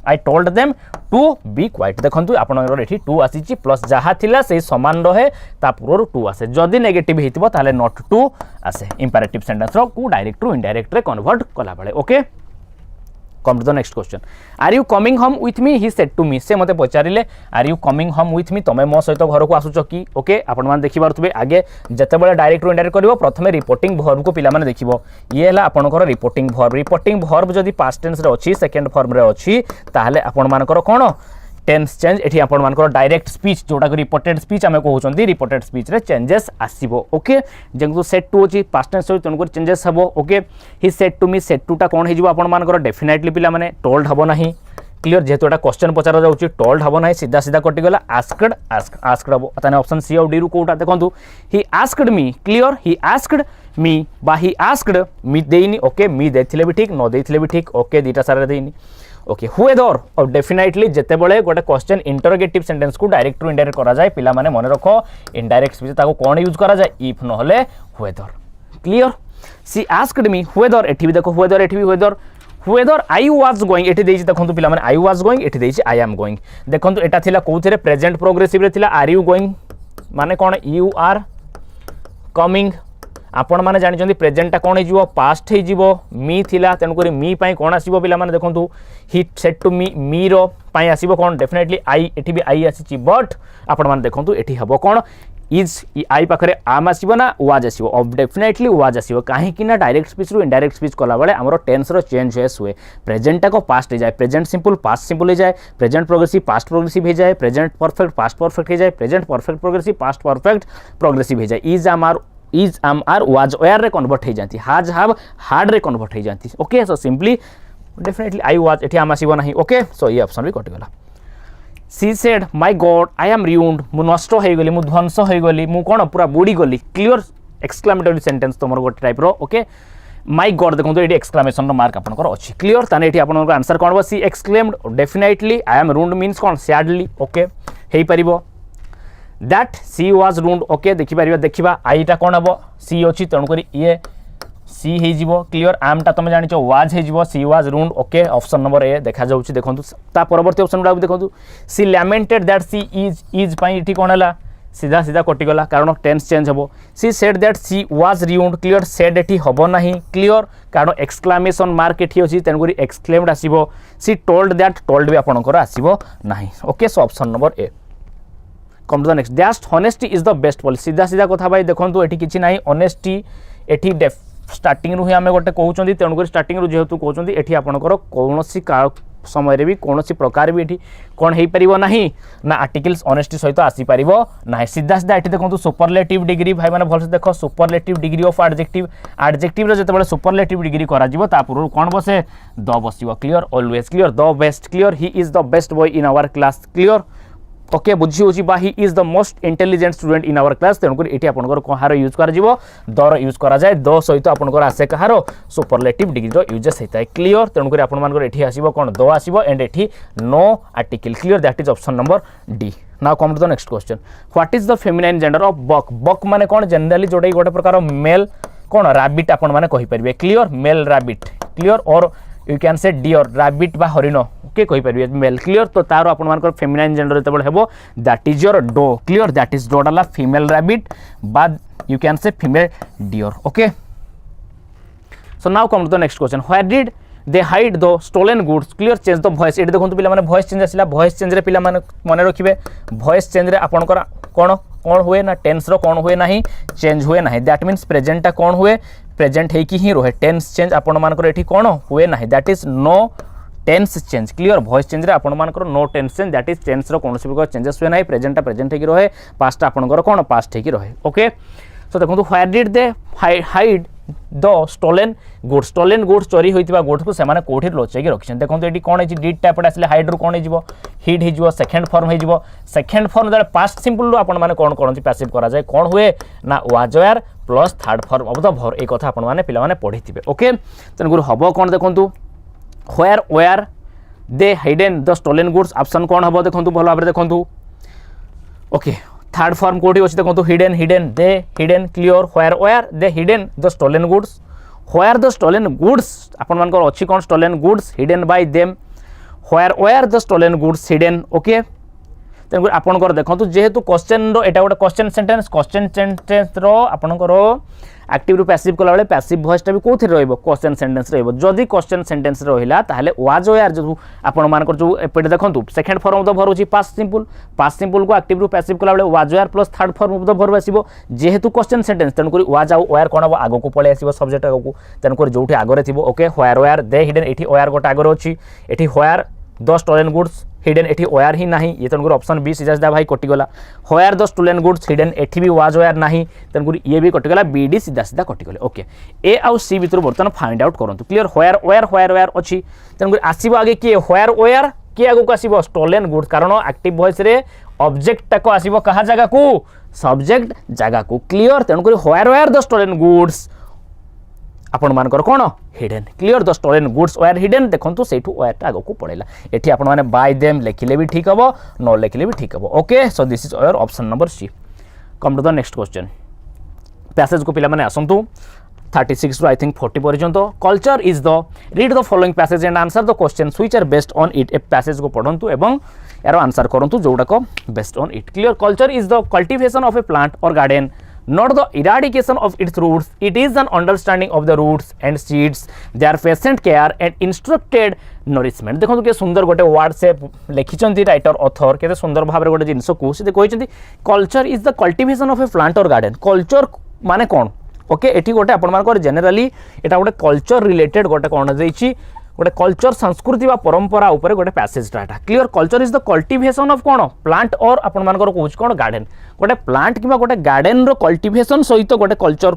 Speaker 1: I told them to be quiet देखंतु आपनकर एठी टू आसीची प्लस जहा थिला से समान रहे ता पूर्व टू आसे जदी नेगेटिव हेतिबो ताले नॉट टू आसे इंपेरेटिव सेंटेंस रो को डायरेक्ट टू इनडायरेक्ट रे कन्वर्ट कला बळे okay come to the next question are you coming home with me he said to me से मते पचारिले are you coming home with me तमे मो सहित घर को आसुच कि ओके आपण मान देखि पारथुबे आगे जते बेले डायरेक्ट टू इनडायरेक्ट करबो प्रथमे रिपोर्टिंग वर्ब को पिला माने देखिबो ये हला आपनकर रिपोर्टिंग वर्ब जदी पास्ट टेंस रे अछि सेकंड फॉर्म रे अछि ताहले आपण मानकर कोन टेंस चेंज एठी आपण मानकर डायरेक्ट स्पीच जोटा को रिपोर्टेड स्पीच आमे कहउचंदी रिपोर्टेड स्पीच रे चेंजेस आसीबो ओके जेंतु सेट टू अछि पास्ट टेंस होय तनको चेंजेस हबो okay he said to me said to टा कोन हेजिबो आपण मानकर डेफिनेटली पिला माने टोल्ड हबो नाही क्लियर जेतु एटा क्वेश्चन पचारा जाउची टोल्ड हबो नाही सीधा सीधा कटि गला आस्क्ड हबो ताने ऑप्शन सी और डी रु कोटा देखंतु he asked me clear he asked me बा ही आस्क्ड मी देइनी ओके मी देथिले भी ठीक न देथिले भी ठीक ओके दीटा सारा देइनी ओके हुएदर और डेफिनेटली जेते बेले गोटे क्वेश्चन इंटरोगेटिव सेंटेंस को डायरेक्ट टू इनडायरेक्ट करा जाए पिला माने मन रखो इनडायरेक्ट स्पीच ताको कोन यूज करा जाए इफ न होले हुएदर क्लियर सी आस्क्ड मी हुएदर एठी भी देखो हुएदर एठी भी हुएदर आई वाज गोइंग एठी देछि देखंतु पिला माने आई वाज गोइंग एठी देछि आई एम गोइंग देखंतु एटा थिला कोथरे प्रेजेंट प्रोग्रेसिव रे थिला आर यू गोइंग माने कोन यू आर कमिंग आपण माने जानि जंदी प्रेजेंट टा कोन हिजिवो पास्ट हिजिवो मी थिला तेनु करी मी पई कोन आसीबो पिला माने देखंतु ही सेड टू मी रो पई आसीबो कोन डेफिनेटली आई एठी भी आई आसीची बट आपण माने देखंतु एठी हबो कोन इज आई पाखरे आम आसीबो ना वाज आसीबो ऑफ डेफिनेटली वाज आसीबो काहे कि ना डायरेक्ट स्पीच रु इनडायरेक्ट स्पीच कला बेले हमरो टेंस रो चेंज हुए प्रेजेंट टा को पास्ट हो जाए प्रेजेंट सिंपल पास्ट सिंपल हो जाए प्रेजेंट प्रोग्रेसिव पास्ट प्रोग्रेसिव हो जाए प्रेजेंट परफेक्ट पास्ट परफेक्ट हो जाए present perfect progressive past perfect progressive हो जाए इज आम आर वाज वेयर रे कन्वर्ट हो जाती हाज हैव हार्ड रे कन्वर्ट हो जाती okay so simply definitely I was एठी आम आसीबो नाही ओके सो ये ऑप्शन भी कटि गला she said my god I am ruined मु नष्ट हो गली मु ध्वंस हो गली मु कोन पूरा बुड़ी गली क्लियर एक्सक्लेमेटरी सेंटेंस तमर गोटे टाइप रो ओके माय गॉड देखो ये एक्सक्लेमेशन मार्क आपनकर अच्छी क्लियर ताने एठी आपनकर आंसर कोन बा she exclaimed definitely I am ruined means कोन सैडली ओके हेई परिबो that she was ruined okay देखि परिबा देखिबा आईटा कोन हबो सी अछि तणु करी ये सी हे जीवो क्लियर आम टा तुम जानिचो वाज हे जीवो she was ruined okay option number A देखा जाउछि देखंतु ता परवर्ती ऑप्शन गुडा देखंतु सी लैमेंटेड दैट सी इज पई इठी कोन हला सीधा सीधा कटि गला कारण टेंस चेंज हबो she said that she was ruined clear said एठी हबो नाही क्लियर कारण एक्सक्लेमेशन मार्क एठी अछि तेन करी एक्सक्लेम्ड आसीबो सी टोल्ड दैट टोल्ड भी आपनकर आसीबो नाही okay so option number A come to the next that honesty is the best policy सीधा सीधा कथा भाई देखंतु एठी किछि नाही ऑनेस्टी एठी स्टार्टिंग रु ही आमे गोटे कहउचंदी तेन करी स्टार्टिंग रु जेहेतु कहउचंदी एठी आपनकर कोनोसी समय रे भी कोनोसी प्रकार भी एठी कोन हेई परिबो नाही ना आर्टिकल्स ऑनेस्टी सहित आसी परिबो नाही सीधा सीधा एठी देखंतु सुपरलेटिव डिग्री भाई माने भलसे देखो सुपरलेटिव डिग्री ऑफ एडजेक्टिव रे जते सुपरलेटिव डिग्री करा जिवो ता पूर्व कोन बसे द बसिबो clear always clear the best clear he is the best boy in our class clear okay बुझी होची बा he is the most intelligent student in our class तेणुकर ये आपंकर कहार यूज कर दर यूज करा जाए द सहित आपंकर आसे कहार सुपरलेटिव डिग्री यूजेस होता है क्लियर तेणुकर आपर ये आसो कौन द आसो एंड ये no article clear that is option number D now come to the next question what is the feminine gender of buck buck माने कौन जनरली जोटा गोटे प्रकार मेल कौन रैबिट आपण माने कहि परिबे clear male rabbit clear or you can say deer rabbit बा हरिण ओके कहि परिबे मेल क्लियर तो तार आपण मानकर फेमिनाइन जेंडर जते हेबो that is your doe clear that is डोडाला फीमेल रैबिट बाद you can say female deer okay so now come to the next question where did they hide the stolen goods clear change the voice ये देखो पिला माने voice change आसिला voice change रे पिला माने मन रखिबे वॉइस चेंज रे आपनकर कोन कौन हुए ना टेंस रो कौन हुए नहीं चेंज हुए नहीं दैट मीन्स प्रेजेंटा कौन हुए प्रेजेंट है कि ही रहे टेंस चेंज आपण मानकर एठी कौन हुए नहीं that is no tense change clear voice change रे आपण मानकर no tense change that is tense रो कौन से प्रकार चेंजेस हुए नहीं प्रेजेंटा प्रेजेंट है कि रहे पास्ट आपनकर कौन पास्ट है कि रहे ओके सो देखो where did they hide the stolen goods चोरी होइतिबा गुड्स को से माने कोठी लोचेकी रखिछन देखो एटी कोन है डिड टाइप आसले हाइड रू कोन हिजबो हिड हिजबो सेकंड फॉर्म हिजबो second form the past simple रू आपण माने कोन करन पैसिव करा जाय कोन हुए ना was were plus third form of the verb ए कथा आपण माने पिला माने पढिथिबे ओके तन गुरु हबो कोन देखंतु where they hidden the stolen goods option कोन हबो देखंतु भलो भाबरे देखंतु ओके थर्ड फॉर्म कोठी अछि देखंतु hidden they hidden clear where they hidden the stolen goods where the stolen goods आपण मानकर अछि कोन stolen goods hidden by them where the stolen goods hidden okay तेन आपणकर देखंतु जेहेतु क्वेश्चन रो एटा गोटे क्वेश्चन सेंटेंस रो आपणकर एक्टिव रू पैसिव कला बेले पैसिव वॉइसटा भी कोथि रहइबो क्वेश्चन सेंटेंस रहइबो जदी क्वेश्चन सेंटेंस रहिला ताहले वाज वेयर जो आपण मानकर जो एपटे देखंतु second form of the verb होची पास्ट सिंपल को एक्टिव रू पैसिव कला बेले was were plus third form of the verb आसीबो जेहेतु क्वेश्चन सेंटेंस तेन करी वाज आउ वेयर कोन हबो आगो को पळे आसीबो सब्जेक्ट आगो को तेन करी जोठी आगरे थिबो ओके वेयर दे हिडन एठी वेयर गोटे आगरे अछि एठी where the stolen goods hidden एठी वेयर ही नाही ये तेन ऑप्शन बी सीधा सीधा भाई कटि गला where the stolen goods hidden एठी भी वाज वेयर नाही तेन ये भी कटि गला बी डी सीधा सीधा कटि गले ओके ए आउ सी भितर बर्तन फाइंड आउट करंतु क्लियर वेयर अछि तेन आसीबो आगे के वेयर के आगो को आसीबो स्टोलेन गुड्स कारण एक्टिव वॉइस रे ऑब्जेक्ट तक आसीबो कहा जगह को सब्जेक्ट जगह को क्लियर तेन वेयर द स्टोलेन गुड्स आपण मानकर कोन hidden clear the stolen goods were hidden देखंतु सेठु वेयर आगो को पड़ेला एठी आपण माने बाय देम लिखिले भी ठीक हबो नो लिखिले भी ठीक हबो okay so this is your option number C come to the next question passage को पिला माने आसंतु 36 टू आई थिंक 40 पर्यंत culture is the read the following passage and answer the questions which are based on it a passage को पढंतु एवं यार answer करंतु जोडा को based on it clear culture is the cultivation of a plant or garden not the eradication of its roots it is an understanding of the roots and seeds their patient care and instructed nourishment देखो के सुंदर गोटे word से लिखिचंती writer author केते सुंदर भाबरे गोटे जिंस को से कहिचंती culture is the cultivation of a plant or garden culture माने कोन ओके एठी गोटे आपण मानकर जनरली एटा गोटे कल्चर रिलेटेड गोटे कोन देछि गोटे कल्चर संस्कृति वा परंपरा ऊपर गोटे passage data clear culture is the cultivation of cone plant और आपण मानकर कहूछ कोन गार्डन गोटे प्लांट किबा गोटे गार्डन रो कल्टीवेशन सहित गोटे कल्चर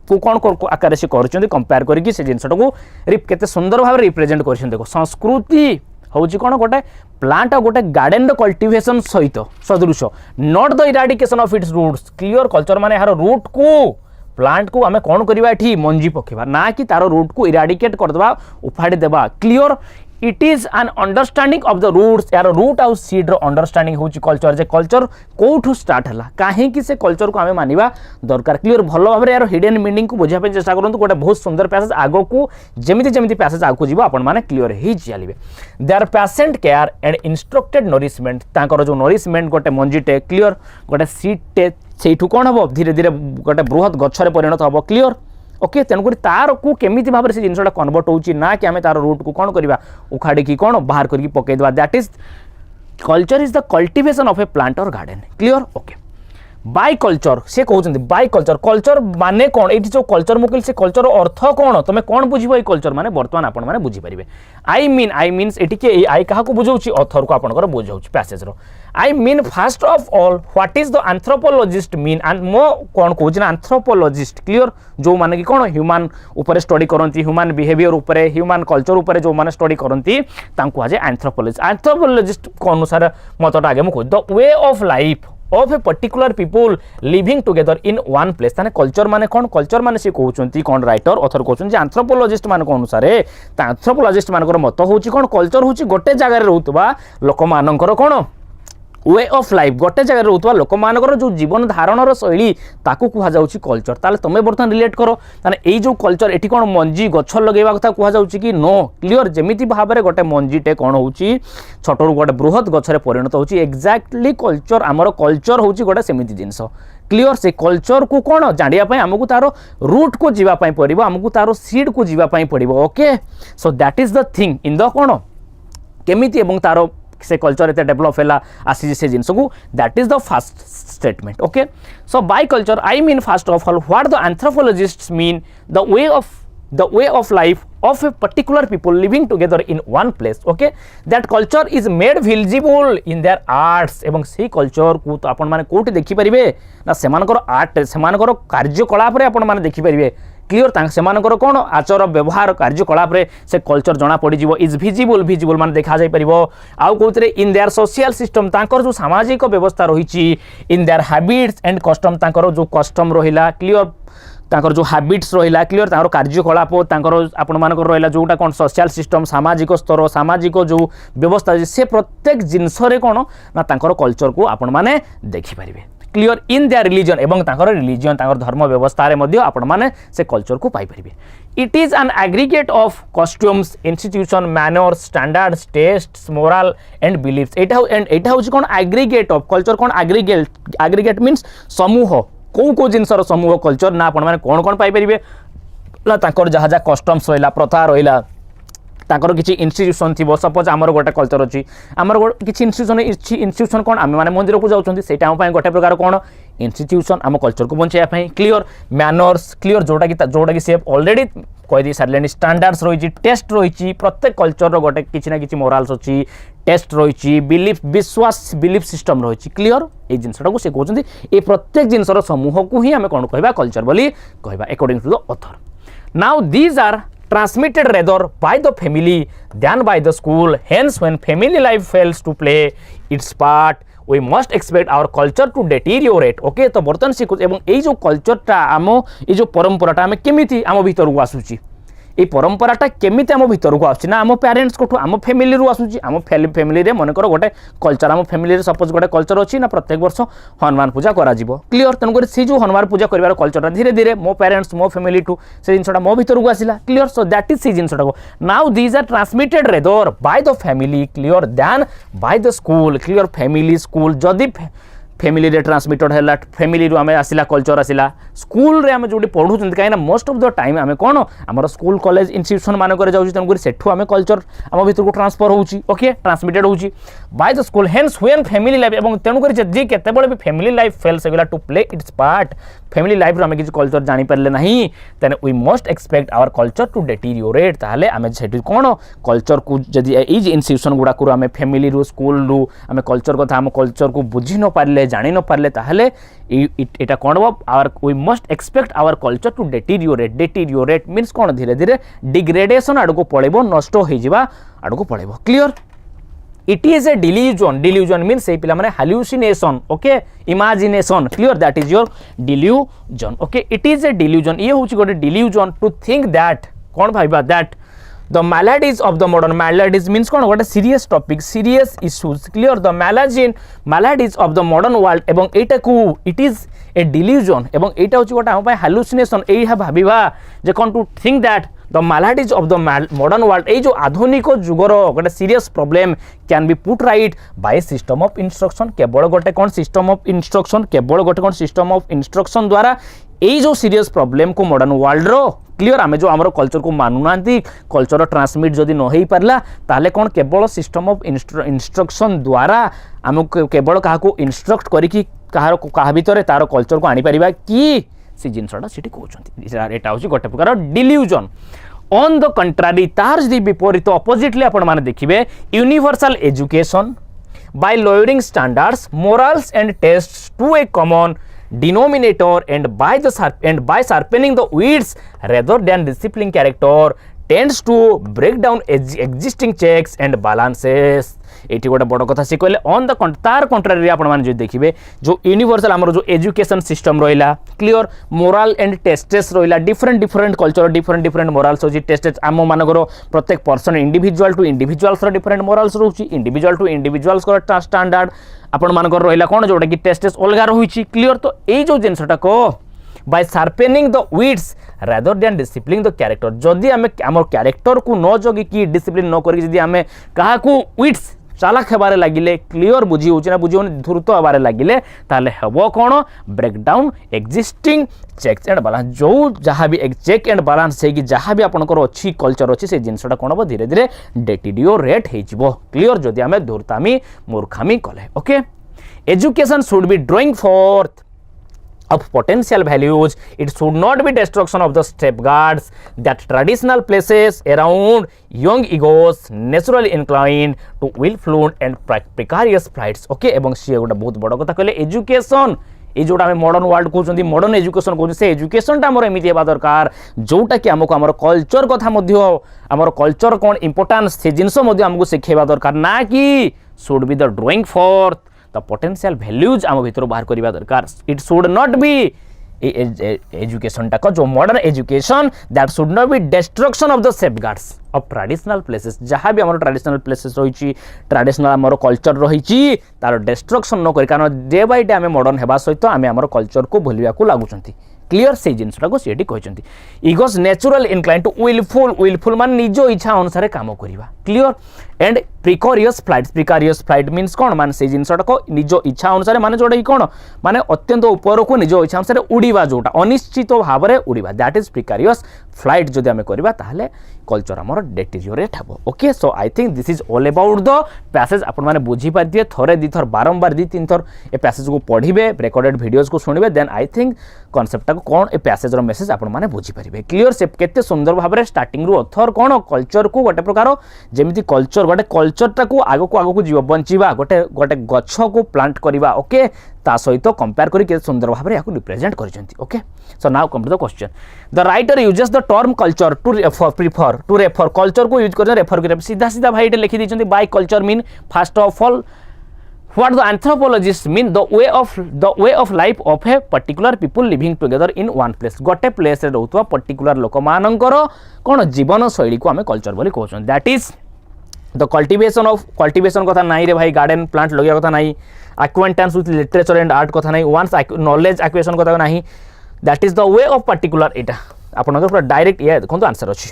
Speaker 1: को कोन आकार से करछंती कंपेयर करके से जिंसटा को केते सुंदर भाव रिप्रेजेंट करछन देखो संस्कृति होची कोन गोटे प्लांट और गोटे गार्डन रो कल्टीवेशन सहित सदृश not the eradication of its roots clear culture माने यार रूट को प्लांट को आमे कौन करवा एठी मंजी पकेबा ना कि तारो रूट को इराडिकेट कर देबा उफाड़ी देबा clear it is an understanding of the roots यार रूट आउ सीड रो अंडरस्टैंडिंग होची कल्चर जे कल्चर कोठु स्टार्ट हला काहे कि से कल्चर को आमे मानिबा दरकार क्लियर भलो भाबरे यार हिडन मीनिंग को बुझा पे चेष्टा करंतु गोटे बहुत सुंदर पैसेज आगो को जेमिति पैसेज आगो जीवो आपण माने क्लियर ही जालिबे their patient care and instructed nourishment तांकर जो नरिशमेंट गोटे मंजीटे क्लियर गोटे सीडटे सेठु कोन हबो धीरे धीरे गोटे बृहत गछरे परिणत हबो क्लियर ओके तेणुक तार को केमिति भाव से जिनसा कन्वर्ट होची ना कि आमे तार रूट को कौन करवा उखाड़ी की कौन बाहर करके पकईदेवा that is culture is the cultivation of a plant or garden clear okay by culture से कहते बाय कल्चर कल्चर माने कौन ये जो कल्चर मुकिल से कल्चर अर्थ कौन तुम कौन बुझ ये कल्चर माने बर्तमान आपण मैंने बुझीपारे आई मीन्स ये आई क्या बुझाऊँ अथर को आपंकर बुझाऊँ passage I mean first of all what is the anthropologist mean and मो कौन कहूँ एंथ्रोपोलॉजिस्ट क्लियर जो माने कि कौन ह्यूमन ऊपर स्टडी करती ह्यूमन बिहेवियर ऊपर ह्यूमन कल्चर ऊपर जो माने स्टडी करती आज एंथ्रोपोलॉजिस्ट अनुसार मतटा आगे मुझे the way of life of a particular people living together in one place ताने कल्चर माने कौन कल्चर माने से कहते कौन राइटर अथर कहते एंथ्रोपोलॉजिस्ट मान अनुसार एंथ्रोपोलॉजिस्ट मान मत हूँ कौन कल्चर हूँ गोटे जगार रोकवा लोक मानकर कौन वे ऑफ लाइफ गोटे जगह रोकवा लोक मानकर जो जीवन धारणर शैली ताकू कह जाउछि कल्चर ताले तुम बर्तमान रिलेट करो ताने एई जो कल्चर एठी कोन मंजी गछ लगेवा कथा कह जाउछि कि नो क्लियर जेमिति भाबरे गोटे मंजीटे कोन होउछि छोटरू गोटे बृहत गछरे परिणत होउछि एक्जाक्टली कल्चर आमर कल्चर होउछि गोटे सेमिति जिंस क्लियर से कल्चर को कौन जानिया पाई हमकु तारो रूट को जीवा पाई पड़िबो हमकु तारो सीड को जीवा पाई पड़िबो okay so that is the thing in the कौन केमिति एवं तारो से कल्चर एते डेवलप हैला आसी से जिंस को that is the first statement okay so by culture I mean first of all what the anthropologists mean the way of life of a particular people living together in one place okay that culture is made visible in their arts एवं से culture को तो आपण माने कोठी देखि परिबे ना सेमानकर आर्ट सेमानकर कार्यकलाप रे आपण माने देखि परिबे क्लियर तांक सेमानकर कोन आचर व्यवहार कार्यकलाप रे से कल्चर जणा पड़ी जीवो इज विजिबल माने देखा जाय परिबो आउ कोथरे इन देयर सोशल सिस्टम तांकर जो सामाजिक व्यवस्था रहिछि in their habits and custom तांकर जो कस्टम रहिला क्लियर तांकर जो हैबिट्स रहिला क्लियर तांकर कार्यकलाप तांकर आपण मानकर रहिला जोटा कोन सोशल सिस्टम सामाजिक स्तर सामाजिक जो व्यवस्था से प्रत्येक जिंस रे कोन ना तांकर कल्चर को आपण माने देखि परिबे क्लियर इन देयर रिलीजन एवं तांकर रिलीजन तांकर धर्म व्यवस्था रे मध्ये आपण माने से कल्चर को पाई परिबे it is an aggregate of costumes institution manners standards tastes moral and beliefs एटा होची कोन एग्रीगेट ऑफ कल्चर कोन एग्रीगेट मींस समूह को जिनसर समूह कल्चर ना आपण माने कोन पाई परिबे तांकर जहाँ जहाँ कस्टम्स रहिला प्रथा रहिला तांकर किछि इंस्टीट्यूशन थिबो सपोज आमर गोटे कल्चर अछि आमर किछि इंस्टीट्यूशन कोन आमे माने मंदिर को जाउछन्ती सेटा हम पय गोटे प्रकार कोन इंस्टीट्यूशन आम कल्चर को बंचाया पय क्लियर मैनर्स क्लियर जोटा कि से ऑलरेडी कहि दी सारलेनी स्टैंडर्ड्स रहिछि टेस्ट रहिछि प्रत्येक कल्चर रो गोटे किछि ना किछि मोरल्स अछि टेस्ट रहिछि बिलीफ विश्वास बिलीफ सिस्टम रहिछि क्लियर ए जिंसटा को से कहउछन्ती ए प्रत्येक जिंसर समूह को ही आमे कोन कहबा कल्चर बोली कहबा according to the author now these are transmitted rather by the family than by the school hence when family life fails to play its part we must expect our culture to deteriorate okay तो बर्तन से एवं ए जो culture टा आमो ए जो परंपरा टा आमे केमिति आमो भीतर को आसुची ए परंपराटा केमिति आम भीतर को आसुची ना आम पेरेंट्स को आम फैमिली रु आसुची आम फैमिली रे मन कर गोटे कल्चर आम फैमिली रे सपोज गोटे कल्चर अछि ना प्रत्येक वर्ष हनुमान पूजा करा जिवो क्लियर तनकर से जो हनुमान पूजा करबार कल्चर धीरे धीरे मो पेरेंट्स मो फैमिली टू से जिनसटा मो भीतर को आसिला क्लियर सो दैट इज से जिनसटा को now these are transmitted rather by the family clear then by the school clear family school जदी फैमिली रे ट्रांसमिटेड हैला फैमिली रो आमे आसिला कल्चर आसिला स्कूल रे आमे जोडी पढु छन काइना मोस्ट ऑफ द टाइम आमे कोन हमर स्कूल कॉलेज इंस्टीट्यूशन मान करे जाउची तन गुरी सेठु आमे कल्चर आम भीतर को ट्रांसफर होउची ओके ट्रांसमिटेड होउची by the school hence when family life एवं तन गुरी जे केते बळे भी फैमिली लाइफ फेल्स एगला to play its part family life रो आमे किछ कल्चर जानि परले नाही तने we must expect our culture to deteriorate ताले आमे सेठी कोन कल्चर को जदी ई जे इंस्टीट्यूशन गुडा को आमे फैमिली रो स्कूल रो आमे कल्चर कथा आम कल्चर को बुझी न पारले जानि न पारले ताहले एटा कोन our we must expect our culture to deteriorate means कोन धीरे धीरे डिग्रेडेशन आडको पळेबो नष्ट होई जिबा आडको पळेबो clear it is a delusion means से पिला माने hallucination okay imagination clear that is your delusion okay it is a delusion ये होची गोटे डिल्यूजन टू थिंक दैट कोन भाइबा that the maladies of the modern maladies means कोन गोटे serious topic serious issues clear the maladies of the modern world एवं एटा को it is a delusion एवं एटा होची गोटे हम पय हाल्यूसिनेशन एई हा भाबिबा जे कोन to think that the maladies of the modern world ए जो आधुनिक जुगर गोटे serious problem can be put right by system of instruction केवल गोटे कोन सिस्टम ऑफ इंस्ट्रक्शन केवल गोटे कोन सिस्टम ऑफ इंस्ट्रक्शन द्वारा ए जो सीरियस प्रॉब्लम को मॉडर्न वर्ल्ड रो क्लियर आमे जो हमरो कल्चर को मानु नांती कल्चर ट्रांसमिट जदी न होई परला ताले कोन केवल सिस्टम ऑफ इंस्ट्रक्शन द्वारा हम केवल काहा को इंस्ट्रक्ट करी कि क्या भितर तार कल्चर को आनीपर कि से जिनसा से कहते यहाँ हूँ गोटे प्रकार डिल्यूजन ऑन द कंट्रारी तार जदि विपरीत अपोजिटली आपण माने देखिबे universal education by lowering standards morals and tests to a common denominator and by sharpening the weeds rather than disciplining character tends to break down existing checks and balances eighty गोटे बड़ कथा सी कहले on the तार contrary आपण माने जो देखिबे जो universal हमर जो एजुकेशन सिस्टम रहिला क्लियर मोरल एंड टेस्टेस रहिला डिफरेंट कल्चर डिफरेंट मोरल्स होची टेस्टेस आम मानकर प्रत्येक पर्सन इंडिविजुअल टू इंडिविजुअल्स रो डिफरेंट मोरल्स रहउची इंडिविजुअल टू इंडिविजुअल्स को स्टैंडर्ड आपण मानकर रहिला कोन जोटा कि टेस्टेस अलगा रहुची क्लियर तो ए जो जिनसटा को by sharpening the weeds rather than disciplining the character जदि आम आम क्यारेक्टर को न जगी कि डिसिप्लिन न करी जदि आम क्या weeds चालाक हेबारे लगिले क्लियर बुझी होची ना बुझी धूर्त हेबारे लगिले ताले हेबो कोन breakdown existing checks and balance जो जहाँ भी चेक एंड बैलेंस है कि जहाँ भी आपनकर अच्छी कल्चर अच्छी से जिनसटा कोन हो धीरे धीरे डेटिरियोरेट हो क्लियर जदि आम धूर्तामी मूर्खामी कले okay education should be drawing forth of potential values. It should not be destruction of the safeguards that traditional places around young egos naturally inclined to willful and precarious flights. Okay एवं सी गोटे बहुत बड़ कथा कहले education ये जोटा आम modern world कहते मॉडर्न एजुकेशन कहते से एजुकेशनटा आम एमती होगा दरकार जोटा कि आमको आम कल्चर कथा आम कल्चर कौन इंपोर्टान्स से जिनस आमको शिखेवा दरकार ना कि should be the drawing for the potential values आम भीतर बाहर करवा दरकार it should not be education टाक जो modern education that should not be destruction of the safeguards of traditional places जहाँ भी आम ट्रेडिशनल प्लेसेस रही ट्रेडिशनल आम कल्चर रही तार डिस्ट्रक्शन न कर कारण डे बाय डे आम मॉडर्न होगा सहित आम कल्चर को भूलने को लगुंट क्लियर से जिनटा को सी कहते इगोस नेचुरल इनक्लाइन टू विलफुल मान निज इच्छा अनुसार काम करवा क्लियर एंड प्रिकरियस फ्लाइट मीन्स कौन मान से जिनटा को निज इच्छा अनुसार माने जोटा कौन माने अत्यंत ऊपर को निज इच्छा अनुसार उड़ीवा जोटा अनिश्चित भाव में उड़ीवा दैट इज प्रिकारियस फ्लाइट जदि आम करवा ताहले कल्चर आमर डेटेरियोरेट हे okay so I think this is all about the passage आपण माने बुझी पारिए थरे दी थर बारंबार दी तीन थर ए पैसेज को पढ़िबे रिकॉर्डेड वीडियोस को सुनिबे देन आई थिंक कॉन्सेप्ट को कौन ए पैसेज रो मेसेज आपण माने बुझी पारिबे क्लियर से केते सुंदर भाव में स्टार्टिंग रु अथर कौन कल्चर को गोटे प्रकार जेमिति कल्चर गोटे कल्चरटा को आगो को जीव बंचिबा गोटे गोटे गछ को प्लांट करवा ओके ता सहित कंपेयर करी सुंदर भाव में रिप्रेजेंट करिसेंती okay so now come to the question the writer uses the term culture to refer culture को यूज कर रेफर कर सीधा सीधा भाई लिखी देछंती by culture mean first of all what the anthropologists mean the way of life of a particular people living together in one place गोटे place रे रहउतवा पर्टिकुलर लोक मानकर कोन जीवन शैली को हमें कल्चर बोली कहछन दैट इज द कल्टीवेशन कथा नाही रे भाई गार्डन प्लांट लगिया कथा नाही acquaintance with literature and art कथा नाही once knowledge acquisition कथा नाही that is the way of particular एटा आपन पूरा डायरेक्ट ये देखो आंसर अछि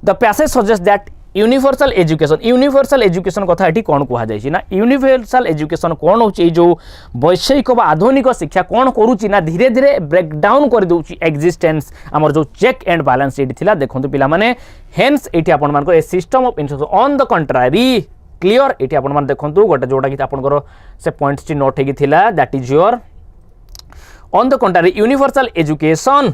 Speaker 1: the passage suggest that universal education कथा एटी कौन कह जाए ना यूनिवर्सल एजुकेशन कौन हो जो वैषयिक व आधुनिक शिक्षा कौन करुच्ची ना धीरे धीरे ब्रेकडाउन कर दूची एक्जिस्टेंस आमर जो चेक एंड बैलेंस ये थिला देखंतु पिला माने हेन्स एटी आपन मान को a system of instruction on the contrary clear एटी आपन मान देखंतु गोटे जोटा कि आपन को से पॉइंट्स टी नोट हेगी थिला that is your on the contrary universal education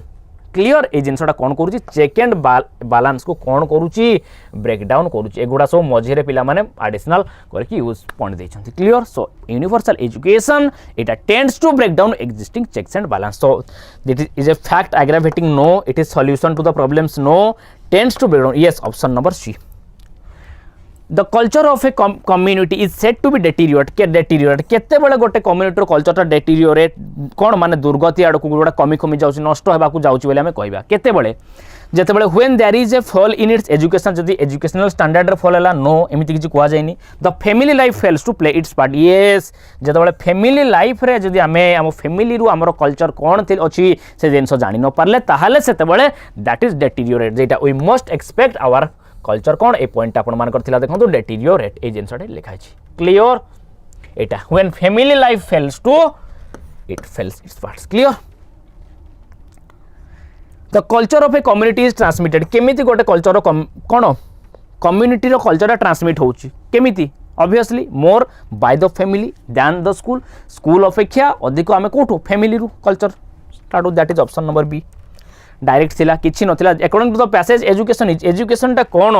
Speaker 1: clear ए जिनसटा कौन करुच्ची चेक एंड बैलेंस को कौन करुच्ची ब्रेकडाउन करुच्ची एगुड़ा सब मझे पिला माने एडिशनल करके यूज पॉइंट देछंती clear so universal education it tends to break down existing checks and balance so this is a fact aggravating no it is solution to the problems no tends to break down yes option number C the culture of a community is set to be deteriorate केते बेले गोटे community कल्चरटा deteriorate कौन माने दुर्गति आड़ को गोटा कमी कमी जाउची नष्ट होबाकू जाउची बोले हमें कहबा केते बेले जेते बेले when there is a fall in its education जदी एजुकेशनल स्टैंडर्ड रे फॉल हला नो एमिति किछि कुआ जायनी the family life fails to play its part yes जेते बेले फैमिली लाइफ रे जदी हमें हम फैमिली रु हमर कल्चर कोन थिल अछि से जिंस जानि न पारले ताहाले सेते बेले दैट इज डेटेरियोरेट जेटा we must expect our culture कौन ए पॉइंट आपण मानकर थिला देखंतु डेटेरियोरेट ए जिंसटे लिखा अछि क्लियर एटा when family life fails to it fails its parts clear the culture of a community is transmitted केमिति गोटे कल्चर कौन कम्युनिटी रो कल्चर ट्रांसमिट होउची केमिति obviously more by the family than the school school अपेक्षा अधिक आम कौटू फैमिली रू कल्चर स्टार्ट हो that is option number B direct थिला किछि नथिला according to the passage education is education टा कोन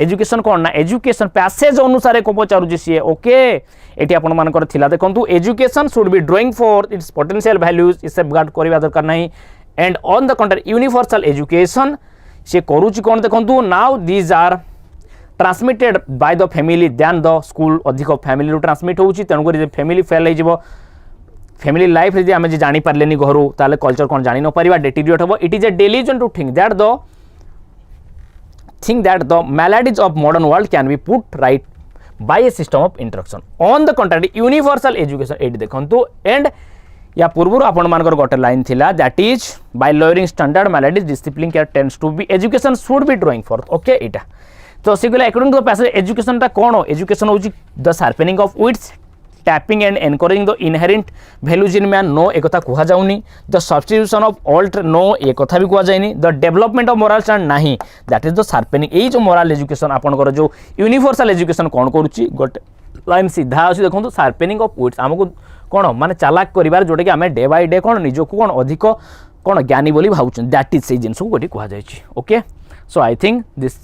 Speaker 1: एजुकेशन कौन ना एजुकेशन पैसेज अनुसार को पचारूँ सी ओके ये आपण मानकर थिला देखंतु education should be drawing for its potential values is safeguard करबा दरकार नहीं and on the country universal education से करूची कौन देखंतु now these are transmitted by the family than the school अधिक फैमिली रू ट्रांसमिट होउची तेणुकर फैमिली फेल हो फैमिली लाइफ यदि आम जानी पारे घर ताले कल्चर कौन जानी न पारिबा डेटीरिएट हो it is a delusion to think that the maladies of modern world can be put right by a system of instruction on the contrary universal education at देखंतु एंड या पूर्व आपण मानकर गोटे लाइन थिला that is by lowering standard maladies discipline care tends to be education should be drawing for okay एटा तो सिगले according to the passage education टा कोन एजुकेशन होची the sharpening of wits tapping and encouraging the inherent values in man no एक कथा कहा जाउनी the substitution of alt no एक कथा भी कहा जायनी the development of moral stand नाही that is the sharpening a जो मोरल एजुकेशन आपनकर जो यूनिवर्सल एजुकेशन कोन करूची गोटे लाइन सीधा अछि देखंतु शार्पनिंग ऑफ विट्स हमको कोन माने चालाक करिवार जोटे कि हमें डे बाय डे कोन निजो को कोन अधिक कोन ज्ञानी बोली भाउछन दैट इज से जिंस को गोटी कहा जायछि okay so I think this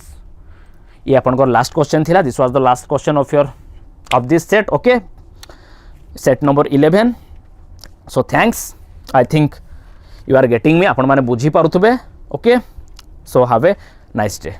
Speaker 1: ये आपनकर लास्ट क्वेश्चन थिला this was the last question of this set okay set number 11 so thanks I think you are getting me आपण माने बुझी पारुथबे okay so have a nice day